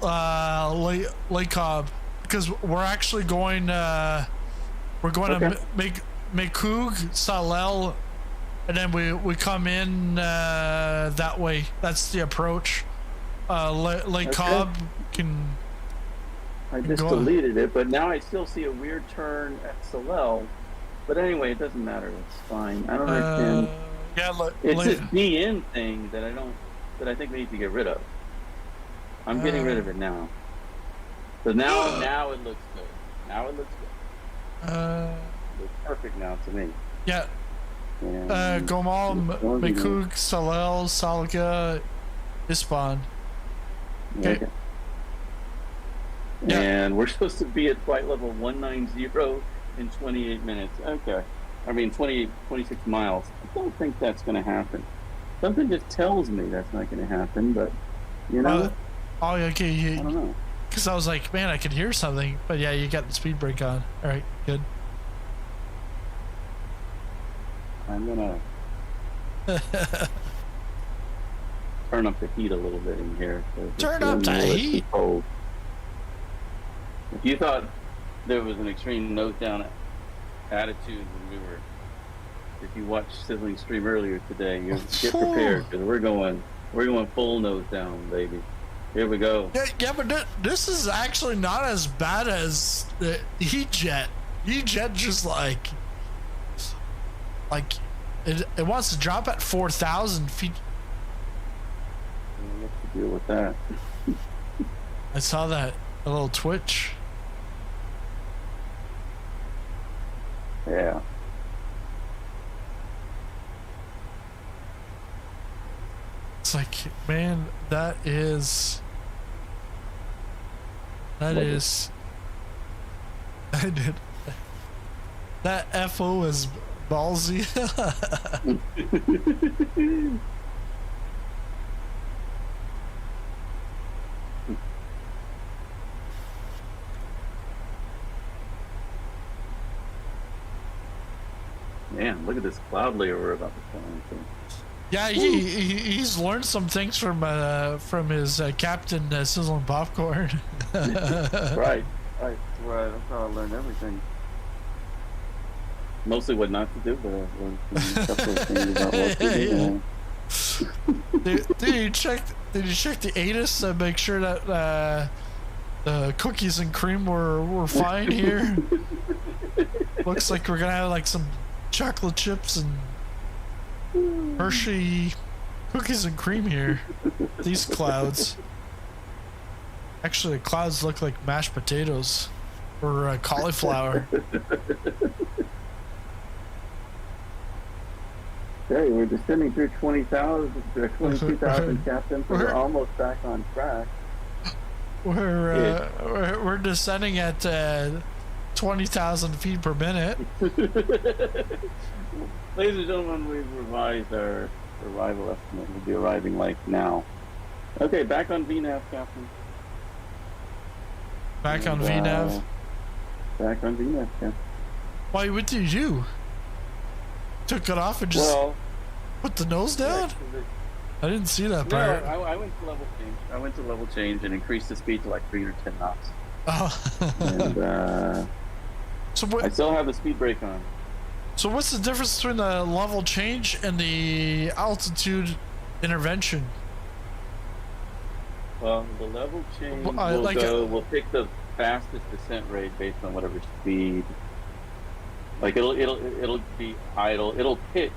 Lake Cobb because we're actually going. We're going to make Mekug, Salel, and then we come in that way. That's the approach. Lake Cobb can. I just deleted it, but now I still see a weird turn at Salel. But anyway, it doesn't matter. It's fine. I don't understand. Yeah, look. It's this DN thing that I think we need to get rid of. I'm getting rid of it now. So now it looks good. Now it looks good. It looks perfect now to me. Yeah. And Gomal, Mikuk, Salel, Salga, Ispan. Okay. Yeah. And we're supposed to be at flight level 190 in 28 minutes. Okay. I mean, 26 miles. I don't think that's going to happen. Something just tells me that's not going to happen, but, you know. Okay. I don't know. Because I was like, man, I could hear something. But yeah, you got the speed brake on. All right, good. I'm going to turn up the heat a little bit in here. Turn up the heat? Cold. If you thought there was an extreme nose down attitude when if you watched Sizzling Stream earlier today, you get prepared because we're going full nose down, baby. Here we go. Yeah, but this is actually not as bad as the E-Jet. E-Jet just like it wants to drop at 4,000 feet. We have to deal with that. I saw that, a little twitch. Yeah. It's like, man, that is I did. That FO is ballsy. Man, look at this cloud layer we're about to fall into. Yeah, he's learned some things from his captain Sizzling Popcorn. Right. That's how I learned everything. Mostly what not to do, but a couple of things about what to do. Did you check the ATIS to make sure that the cookies and cream were fine here? Looks like we're gonna have like some chocolate chips and Hershey cookies and cream here. These clouds. Actually, the clouds look like mashed potatoes or cauliflower. Hey, we're descending through 22,000 captains, so we're almost back on track. We're descending at 20,000 feet per minute. Ladies and gentlemen, we've revised our arrival estimate. We'll be arriving like now. Okay, back on VNAV, Captain. Back on VNAV? Back on VNAV, Captain. Why, what did you do? Took it off and just put the nose down? I didn't see that part. No, I went to level change. I went to level change and increased the speed to like 310 knots. Oh. And I still have the speed brake on. So what's the difference between the level change and the altitude intervention? Well, the level change we'll pick the fastest descent rate based on whatever speed. Like it'll be idle. It'll pitch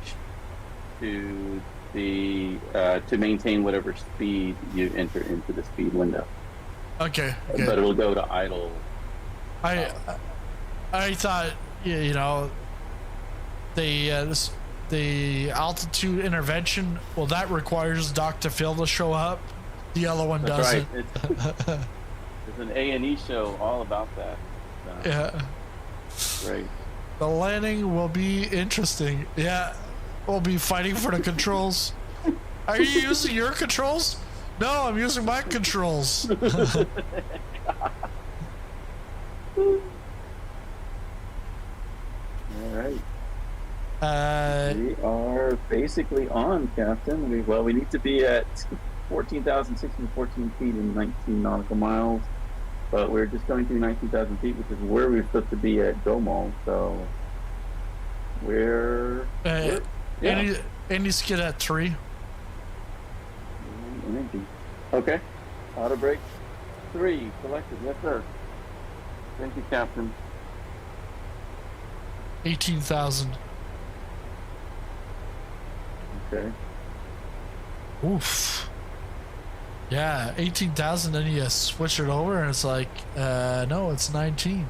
to the to maintain whatever speed you enter into the speed window. Okay. But it'll go to idle. I thought the altitude intervention. Well, that requires Dr. Phil to show up. The other one doesn't. Right. There's an A&E show all about that. Yeah. Great. The landing will be interesting. Yeah, we'll be fighting for the controls. Are you using your controls? No, I'm using my controls. All right. We are basically on, Captain. We need to be at 14,614 feet in 19 nautical miles. But we're just going through 19,000 feet, which is where we're supposed to be at Gomol. So Andy's skid at 3. Energy. Okay. Auto brake 3 selected. Yes, sir. Thank you, Captain. 18,000. Okay. Oof. Yeah, 18,000. Then you switch it over, and it's like, no, it's 19.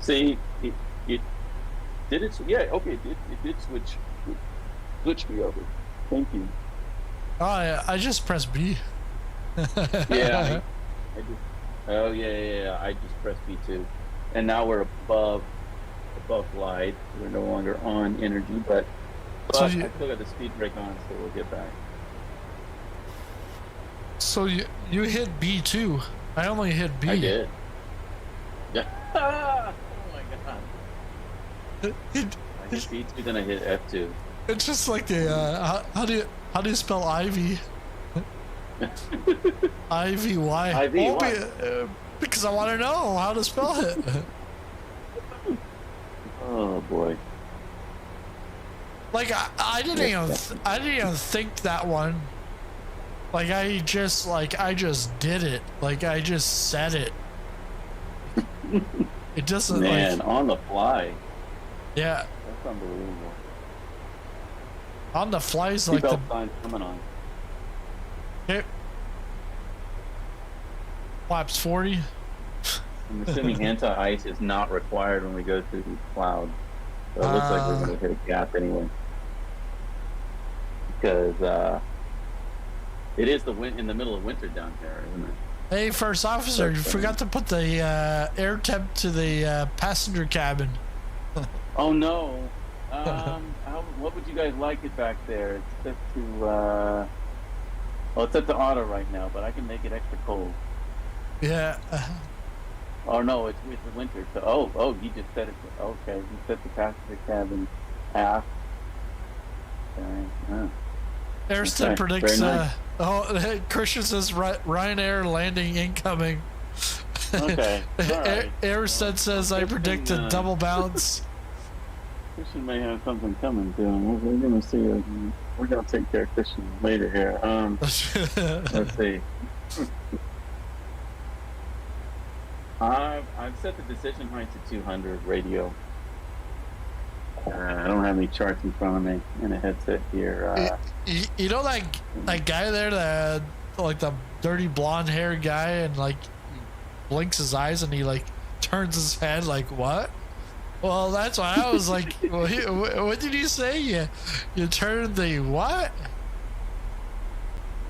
See, it did it. Yeah, okay, it did switch me over. Thank you. Oh, I just pressed B. Yeah, I just. Oh yeah. I just pressed B2, and now we're above glide. We're no longer on energy, but So I still got the speed brake on, so we'll get back. So you hit B too. I only hit B. I did. Yeah. Oh my god. I hit B2, then I hit F2. It's just like the how do you spell Ivy? IVY. IVY. Because I want to know how to spell it. Oh boy. Like I didn't even think that one. Like I just did it. Like I just said it. It doesn't Man, like on the fly. yeah. That's unbelievable. On the flies like the Seatbelt signs coming on. okay. Flaps 40. I'm assuming anti-ice is not required when we go through the cloud. So it looks like we're going to hit a gap anyway. Because it is in the middle of winter down here, isn't it? Hey, first officer, you forgot to put the air temp to the passenger cabin. Oh no. What would you guys like it back there? It's set to well, it's set to auto right now, but I can make it extra cold. Yeah. Oh no, it's with the winter. So you just set it to, okay, you set the passenger cabin half. Okay. Airstead Okay, predicts very nice. Christian says Ryanair landing incoming. Okay. All right. Airstead says I predict a double bounce. Christian may have something coming to him. We're gonna see. We're gonna take care of Christian later here. Let's see. I've set the decision height to 200 radio. I don't have any charts in front of me and a headset here. You know that guy there, that like the dirty blonde hair guy, and like blinks his eyes and he like turns his head like what? Well, that's why I was like, what did you say? You turned the what?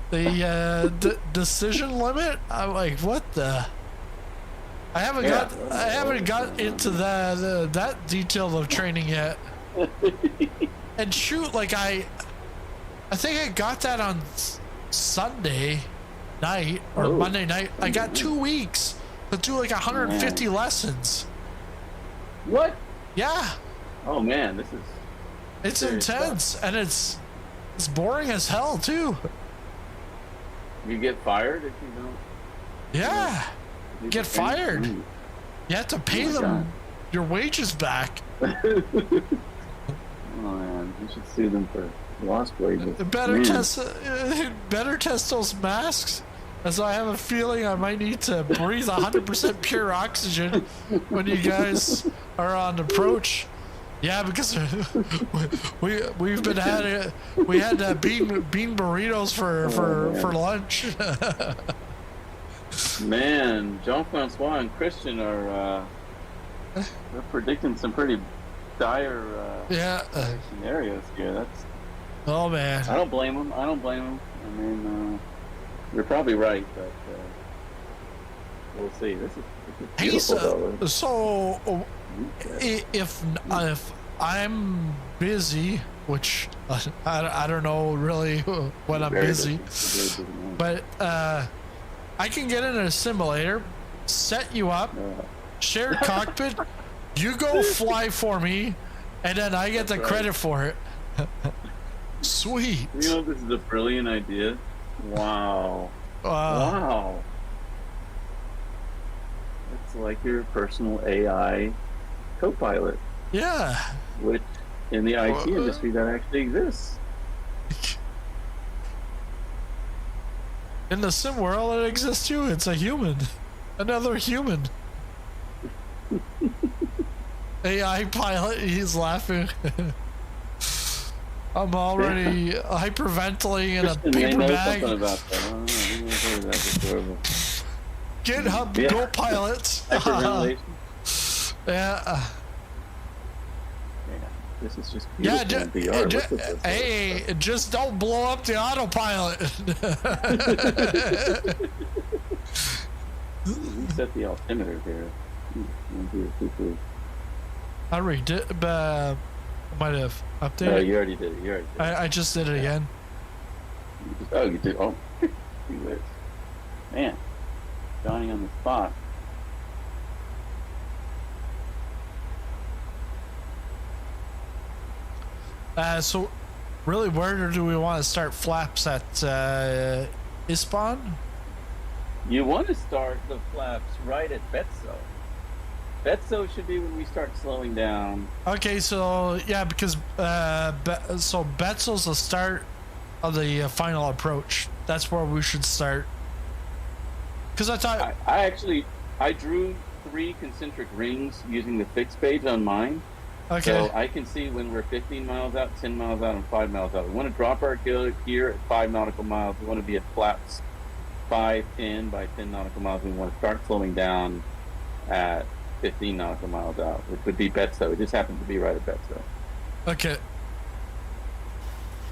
The decision limit? I'm like, what the? I haven't got into that detail of training yet. And shoot, like I think I got that on Sunday night or Monday night. I got 2 weeks to do like 150 lessons. What? Yeah. Oh man, it's intense stuff. And it's boring as hell too. You get fired if you don't. Yeah. Get fired. You have to pay them your wages back. Oh man, you should sue them for lost wages. Better test those masks, as I have a feeling I might need to breathe 100% pure oxygen when you guys are on approach. Yeah, because we've been we had bean burritos for lunch. Man, Jean-Francois and Christian are they're predicting some pretty dire scenarios here. That's oh man. I don't blame them. I mean, you're probably right, but we'll see. This is beautiful, so if I'm busy, which I don't know really when I'm busy, but I can get in a simulator, set you up, share cockpit, you go fly for me, and then I get the credit for it. Sweet. You know, this is a brilliant idea. Wow. Wow. It's like your personal AI co-pilot. Yeah. Which in the IT industry that actually exists. In the sim world, it exists too. It's a human. Another human. AI pilot, he's laughing. I'm already hyperventilating in a Christian may paper know bag. something about that. I don't know. He may have heard of that before, but GitHub Yeah. Copilot. hyperventilation. Yeah. Yeah, this is just Yeah, beautiful in VR. Look at this. hey, just don't blow up the autopilot. Reset the altimeter here. I read it, but might have Oh, updated. you already did it. You already did it. I just did it again. Oh, you did. Oh, you did. Man, Johnny on the spot. So, really, where do we want to start flaps at Ispan? You want to start the flaps right at Betso. Betso should be when we start slowing down. Okay, so yeah, because so Betzel's the start of the final approach. That's where we should start. Because I thought, I drew 3 concentric rings using the fixed page on mine. okay, So I can see when we're 15 miles out, 10 miles out, and 5 miles out. We want to drop our gear at 5 nautical miles. We want to be at flaps 5, 10 by 10 nautical miles. We want to start slowing down at 15 nautical miles out, which would be Betso. It just happens to be right at Betso. okay.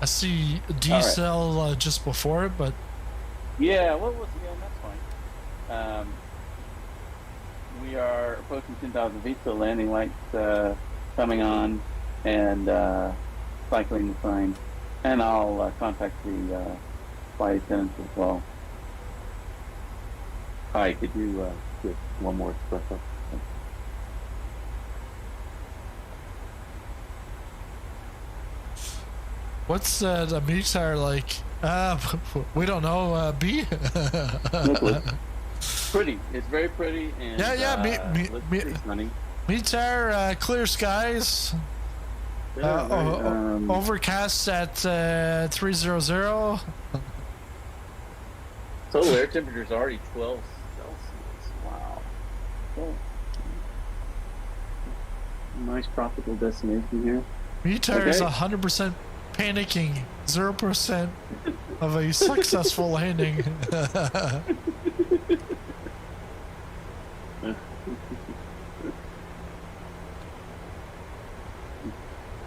I see D cell just before it, but Yeah, well, that's fine. We are approaching 10,000 feet, so landing lights coming on and cycling the sign. And I'll contact the flight attendants as well. Hi, could you get one more espresso? what's the meter like? We don't know. B. Pretty. It's very pretty. And, looks pretty sunny. Meter clear skies. Yeah, very, Overcast at 300. total air temperature is already 12 Celsius. Wow. Oh. Nice tropical destination here. Meter is Okay. 100% panicking. 0% of a successful landing.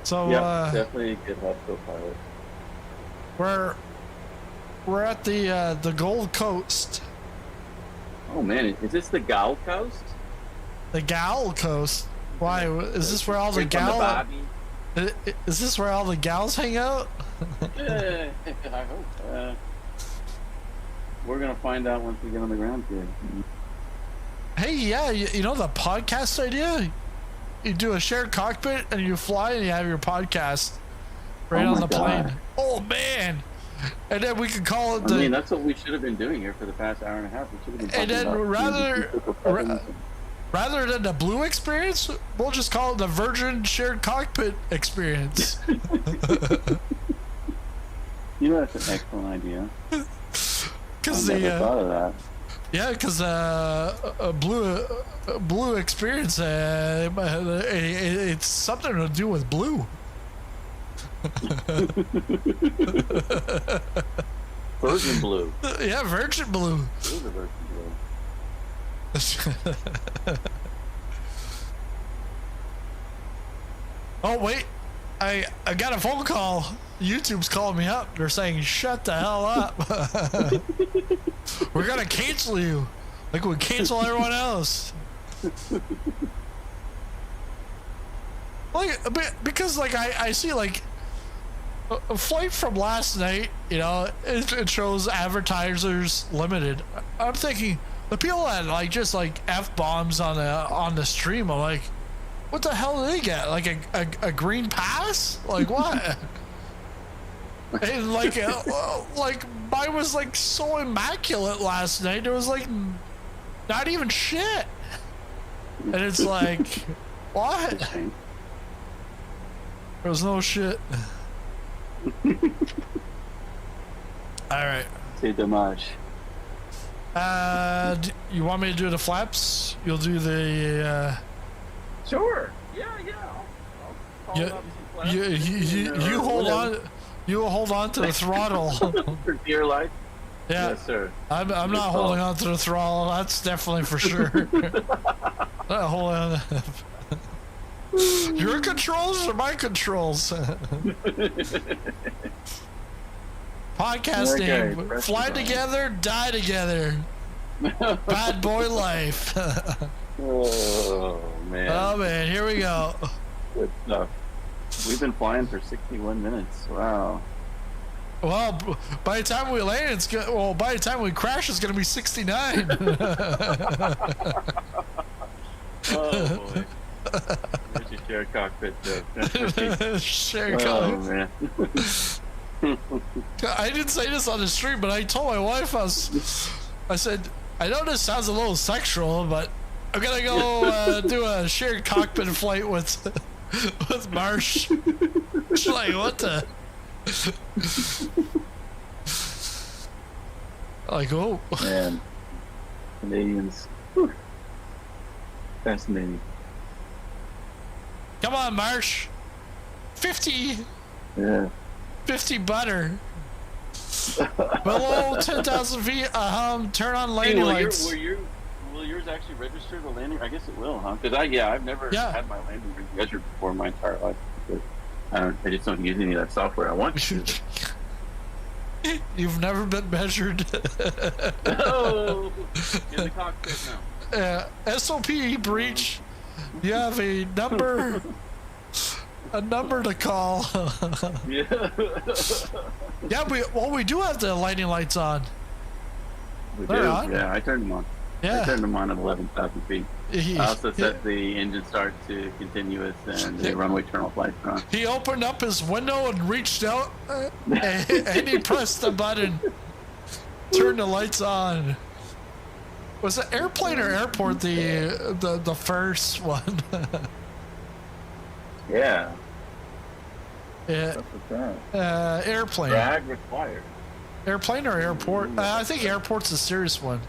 So Yeah, definitely a good hot co-pilot. we're at the Gold Coast. Oh man, is this the Gold Coast? The Gal Coast. Why is this where all the Straight from gal? Bobby? Is this where all the gals hang out? I hope. We're gonna find out once we get on the ground here. Hey, yeah, you know the podcast idea? You do a shared cockpit and you fly and you have your podcast right Oh on my the God. plane. Oh man! And then we could call it I the. mean, that's what we should have been doing here for the past hour and a half. We should have been And talking then about rather than the blue experience, we'll just call it the Virgin shared cockpit experience. You know, that's an excellent idea. Because I never thought of that. yeah, because a blue experience, it's something to do with blue. Virgin blue. Yeah, Virgin blue. It is a virgin blue. Oh wait, I got a phone call. YouTube's calling me up. They're saying shut the hell up. We're gonna cancel you, like we cancel everyone else. Like because like I see like a flight from last night. You know, it shows advertisers limited. I'm thinking the people that like just like F bombs on the stream. I'm like, what the hell do they get? Like a green pass? Like what? And like mine was like so immaculate last night. It was like not even shit. And it's like, what? There was no shit. All right. C'est dommage. You want me to do the flaps? You'll do the. Sure. Yeah. I'll Yeah. call out some You hold on. You hold on to the throttle. For dear life. Yeah. Yes, sir. I'm not holding on to the throttle. That's definitely for sure. Not holding on. Your controls or my controls? Podcast Okay, name: press Fly it on. together, die together. Bad boy life. Oh man. Oh man, here we go. Good stuff. We've been flying for 61 minutes. Wow. Well, by the time we land, it's good. Well, by the time we crash, it's gonna be 69. Oh boy. There's your shared cockpit joke. Share Oh comment. man. I didn't say this on the stream, but I told my wife I said, I know this sounds a little sexual, but I'm gonna go do a shared cockpit flight with Marsh. She's like, what the? Like, oh. Man. Canadians. Whew. Fascinating. Come on, Marsh. 50 Yeah. butter. Below 10,000 feet, turn on landing lights. Will yours actually register the landing? I guess it will, huh? Because I've never had my landing rig measured before in my entire life. I just don't use any of that software. I want to. You've never been measured. Oh, in the cockpit now. SOP breach. You have a number to call. Yeah. Yeah, we do have the lighting lights on. We They're do. on? Yeah, I turned them on. Yeah. I turned them on at 11,000 feet. I also set the engine start to continuous and the runway turn off lights on. He opened up his window and reached out and he pressed the button. Turned the lights on. Was it airplane or airport the first one? Yeah. Yeah. What's with that? Airplane. Drag required. Airplane or airport? I think airport's a serious one.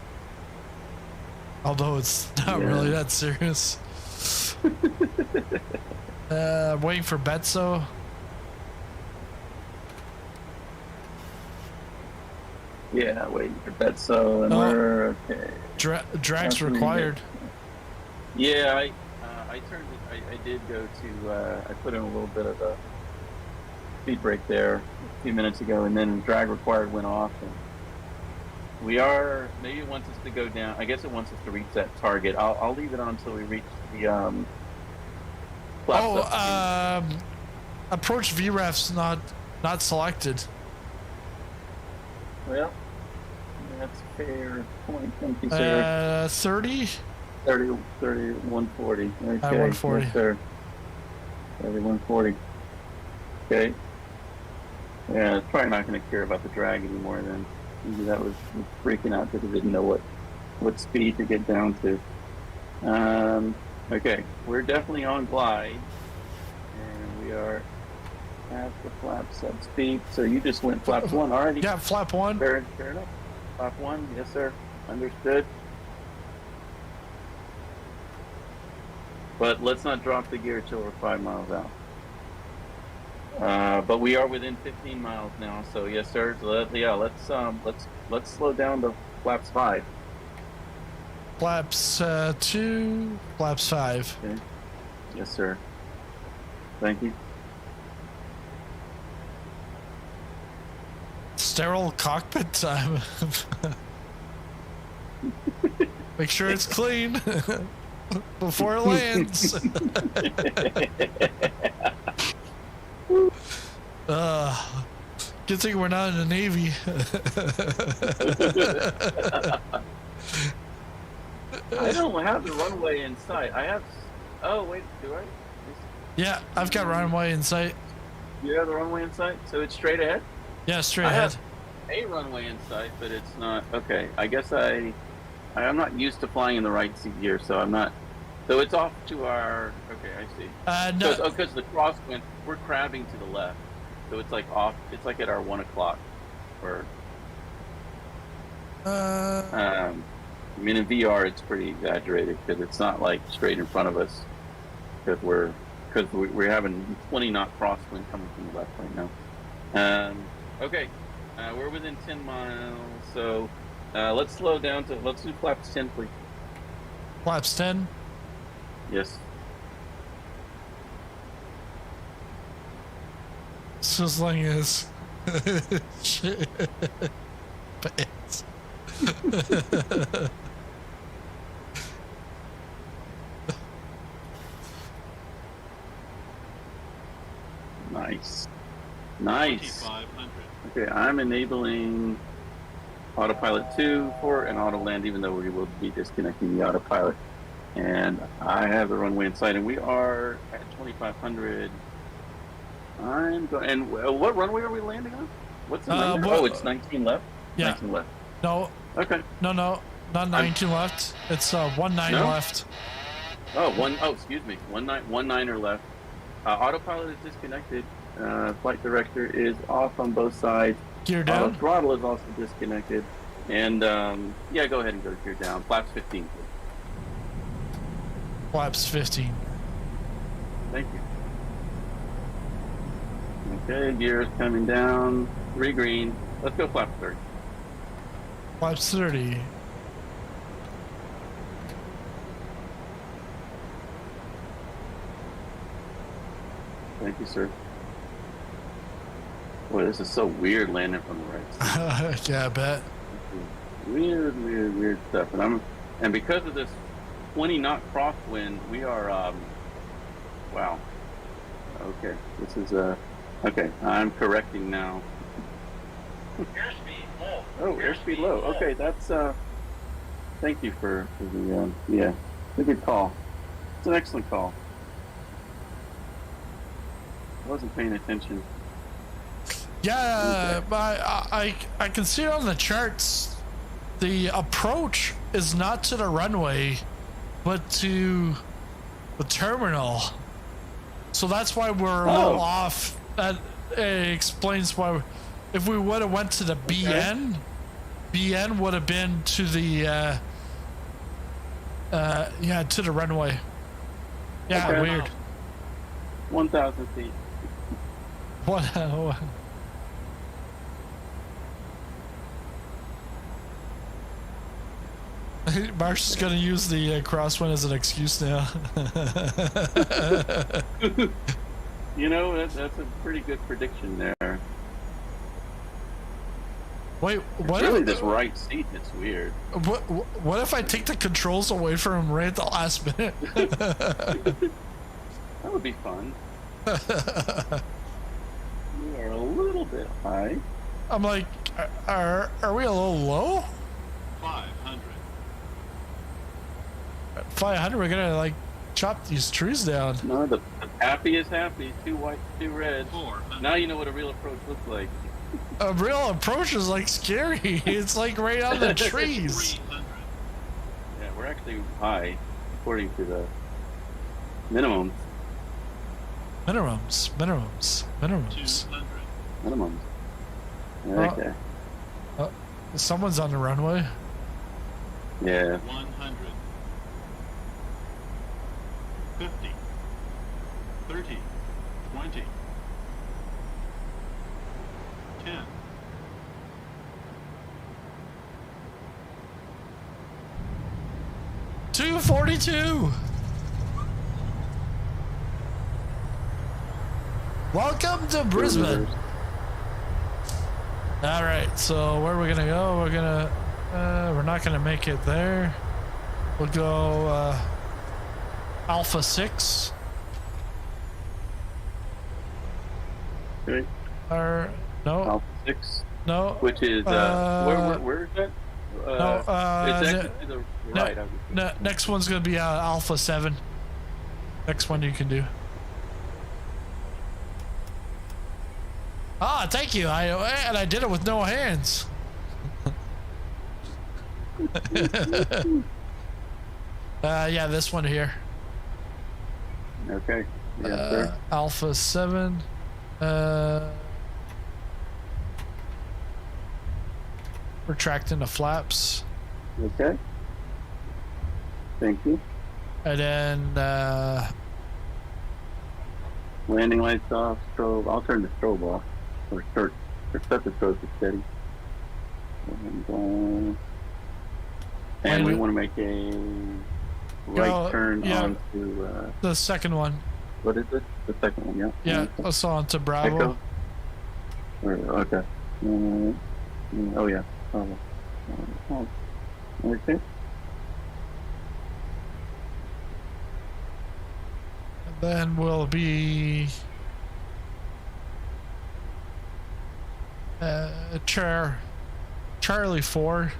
Although it's not really that serious. Waiting for Betso. Yeah, waiting for Betso, and we're okay. Drag's required. Yeah, I turned it. I did go to. I put in a little bit of a speed brake there a few minutes ago, and then drag required went off. And we are. Maybe it wants us to go down. I guess it wants us to reach that target. I'll leave it on until we reach the. Approach VREF's not selected. Well, that's a fair point. Thank you, sir. 30? 140. Okay. 140. Yes, sir. 140. Okay. Yeah, it's probably not going to care about the drag anymore then. Maybe that was freaking out because it didn't know what speed to get down to. Okay, we're definitely on glide. And we are at the flap set speed. So you just went flap 1 already? Yeah, flap 1. Fair enough. Flap 1, yes sir. Understood. But let's not drop the gear till we're 5 miles out. But we are within 15 miles now, so yes sir. So let's slow down to flaps 5. Flaps 2, flaps 5. Okay. Yes sir. Thank you. Sterile cockpit time. Make sure it's clean before it lands. Good thing we're not in the Navy. I don't have the runway in sight. I have. Oh wait, do I? Yeah, I've got runway in sight. You have the runway in sight, so it's straight ahead. Yeah, straight I ahead. have a runway in sight, but it's not. Okay, I guess I'm not used to flying in the right seat here, so I'm not. So it's off to our. Okay, I see. No. Because the crosswind, we're crabbing to the left, so it's like off. It's like at our 1 o'clock, or. I mean, in VR, it's pretty exaggerated because it's not like straight in front of us, because we're because we're having 20 knot crosswind coming from the left right now. Okay, we're within 10 miles, so let's slow down to, let's do flaps 10, please. Flaps 10. Yes. Sizzling is shit. Pants. Nice. Nice. 2,500. Okay, I'm enabling autopilot 2 for an auto land, even though we will be disconnecting the autopilot. And I have the runway in sight, and we are at 2,500. I'm going. And what runway are we landing on? What's the number? Oh, it's 19 left. Yeah. 19 left. No. Okay. No, not 19 left. It's 19 left. Oh, excuse me. 19er left. Autopilot is disconnected. Flight director is off on both sides. Gear down. Throttle is also disconnected. And yeah, go ahead and go gear down. Flaps 15. Please. Flaps 15. Thank you. Okay, gear is coming down. 3 green. Let's go flaps 30. Flaps 30. Thank you, sir. Boy, this is so weird landing from the right side. Yeah, I bet. Weird stuff. And because of this 20 knot crosswind, we are wow. Okay, this is okay. I'm correcting now. Airspeed low. Oh, airspeed low. Okay, that's thank you for the yeah, it's a good call. It's an excellent call. I wasn't paying attention. Yeah, but I can see it on the charts. The approach is not to the runway, but to the terminal. So that's why we're a little off. That explains why. If we would have went to the BN, BN would have been to the yeah, to the runway. Yeah, Okay. weird. 1,000 feet. What? Marsh is gonna use the crosswind as an excuse now. You know, that's a pretty good prediction there. Wait, what? Really, If, this right seat, it's weird. what if I take the controls away from him right at the last minute? That would be fun. You are a little bit high. I'm like, are we a little low? 500. 500, we're gonna like chop these trees down. No, the happy is happy. 2 white, 2 red. 400. Now you know what a real approach looks like. A real approach is like scary. It's like right on the trees. 300. Yeah, we're actually high, according to the minimums. Minimums. 200. Minimums. Okay. Someone's on the runway. Yeah. 100. 50. 30. 20. 10. 242. Welcome to Brisbane. All right, so where are we gonna go? We're not gonna make it there. We'll go Alpha 6. Okay. Or no, Alpha 6, no. which is where is that? It's actually to the right. Next one's gonna be Alpha 7. Next one you can do. Ah, thank you. I did it with no hands. Yeah, this one here. Okay. Yes, sir. Alpha 7. Retracting the flaps. Okay. Thank you. And then Landing lights off, strobe. I'll turn the strobe off. Or set the strobe to steady. And we want to make a right turn onto... the second one. What is it? The second one, yeah. Yeah, also onto Bravo. Okay. Oh, yeah. Okay. Then we'll be Charlie 4.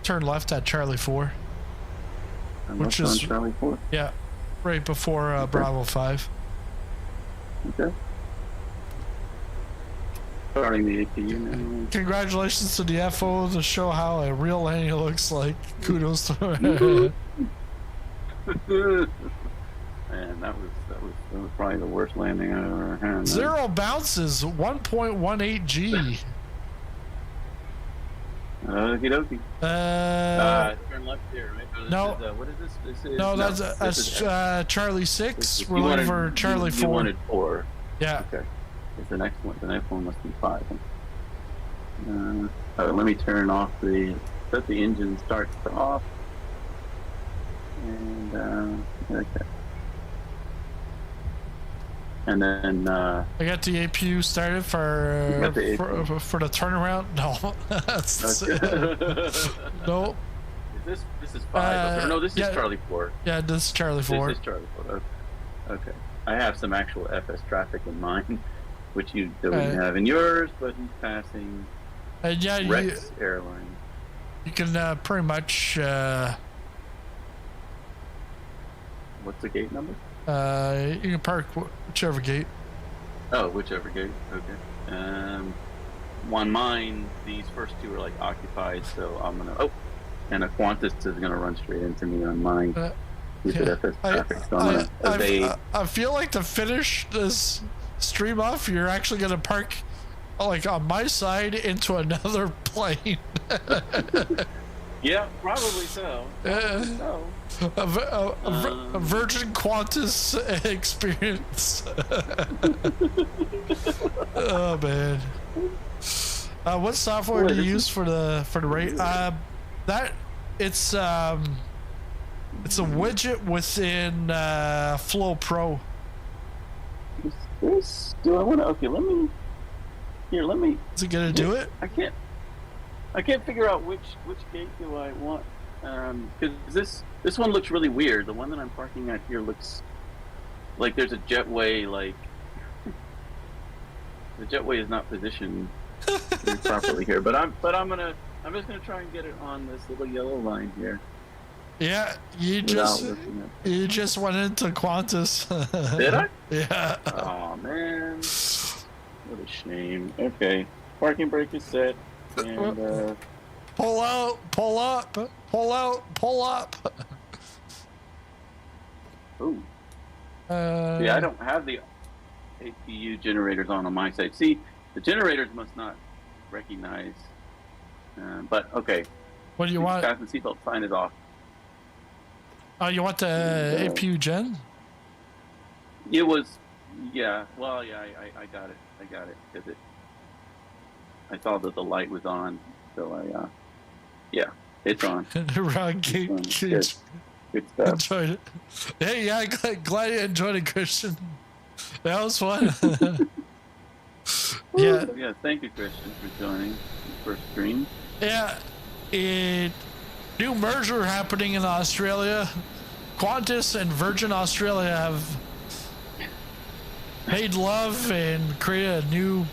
Turn left at Charlie 4. Which is Charlie 4? Yeah, right before Bravo 5. Okay. Starting the APU now. Congratulations to the FO to show how a real landing looks like. Kudos to Man, that was probably the worst landing I ever had. 0 bounces, 1.18 G. Okie dokie. Turn left here, right? No. What is this? That's Charlie 6. We're looking for Charlie 4. You wanted 4. Yeah. Okay. It's the next one. The next one must be 5. Let me turn off set the engine start to off. And, okay. And then I got the APU started for the turnaround. No, that's no. This is 5? No, this is Charlie 4. Yeah, this is Charlie 4. This is Charlie 4. Okay. I have some actual FS traffic in mind, which you don't have in yours, but he's passing. Rex Airline. You can pretty much. What's the gate number? You can park whichever gate. Oh, whichever gate. Okay. On mine, these first 2 are like occupied, so I'm gonna. Oh, and a Qantas is gonna run straight into me on mine. FS traffic. So I'm gonna evade. I feel like to finish this stream off, you're actually gonna park like on my side into another plane. Yeah, probably so. A Virgin Qantas experience. Oh man. What software do you use for the rate? It's a widget within Flow Pro. Do I want to? Okay, let me. Is it gonna do it? I can't figure out which gate do I want. Because this one looks really weird. The one that I'm parking at here looks like there's a jetway. Like the jetway is not positioned properly here. But I'm just gonna try and get it on this little yellow line here. Yeah, you just went into Qantas. Did I? Yeah. Oh man, what a shame. Okay, parking brake is set, and pull out, pull up, pull out, pull up. Ooh. Yeah, I don't have the APU generators on my side. See, the generators must not recognize. But okay. What do you want? Fasten seatbelt sign is off. Oh, you want the APU gen? It was, yeah. Well, yeah, I got it. I got it because I saw that the light was on, so yeah, it's on. Wrong gate. Good stuff. Enjoyed it. Hey, yeah, glad you enjoyed it, Christian. That was fun. Yeah. Yeah. Thank you, Christian, for joining the first stream. Yeah. New merger happening in Australia. Qantas and Virgin Australia have made love and created a new.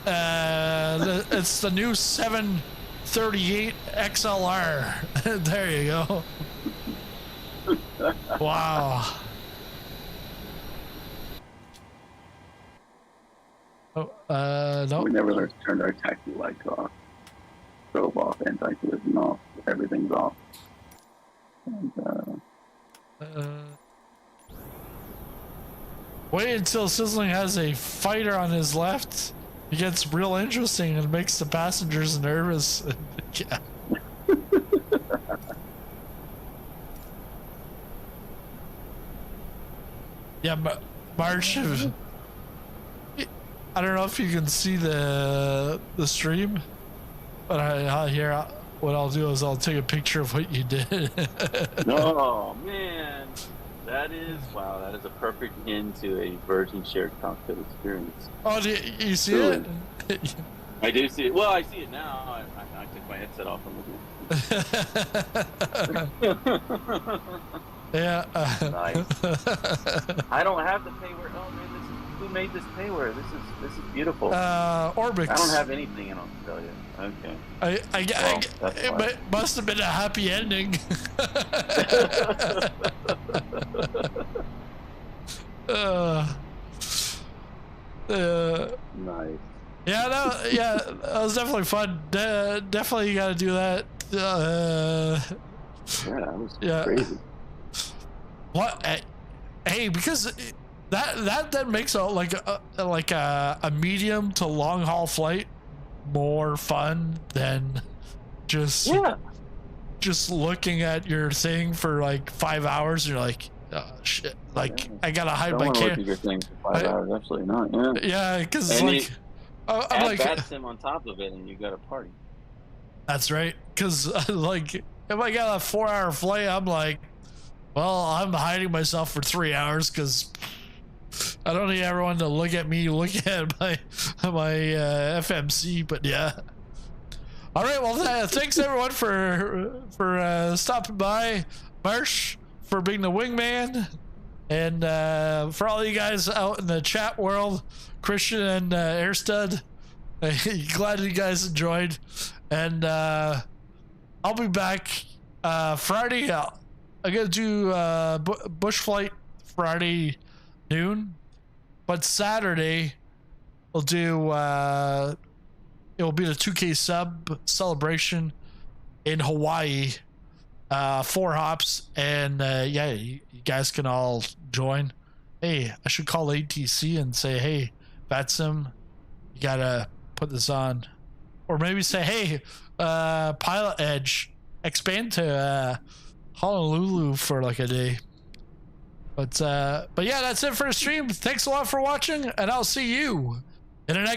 It's the new 738 XLR. There you go. Wow. Oh, no. We never learned to turn our taxi lights off. Strobe off, anti-collision off, everything's off. And, wait until Sizzling has a fighter on his left. It gets real interesting and makes the passengers nervous. Yeah. Yeah, March. I don't know if you can see the stream, but what I'll do is I'll take a picture of what you did. Oh man, that is a perfect end to a Virgin shared cockpit experience. Oh, do you see it? I do see it. Well, I see it now. I took my headset off and looking. Yeah. Nice. I don't have the payware. Oh man, who made this payware? This is beautiful. Orbix. I don't have anything in Australia. Okay. It must have been a happy ending. Nice. Yeah, that was definitely fun. Definitely you gotta do that. Yeah, that was crazy. What? Hey, because that makes like a medium to long haul flight more fun than just looking at your thing for like 5 hours. And you're like, oh shit! Like I gotta hide my camera. Look at your thing for 5 hours. Absolutely not. Yeah, because it's like. I'm like BATSIM on top of it, and you got a party. That's right. Because like, if I got a 4-hour flight, I'm like, well, I'm hiding myself for 3 hours because I don't need everyone to look at me, look at my FMC. But yeah. All right. Well, thanks everyone for stopping by. Marsh for being the wingman, and for all you guys out in the chat world. Christian and Airstud, glad you guys enjoyed, and I'll be back Friday. I'm gonna do bush flight Friday noon, but Saturday we'll do it'll be the 2K sub celebration in Hawaii, 4 hops, and yeah, you guys can all join. Hey, I should call ATC and say, hey, BATSIM, you gotta put this on. Or maybe say, hey, Pilot Edge, expand to Honolulu for like a day. But yeah, that's it for the stream. Thanks a lot for watching, and I'll see you in the next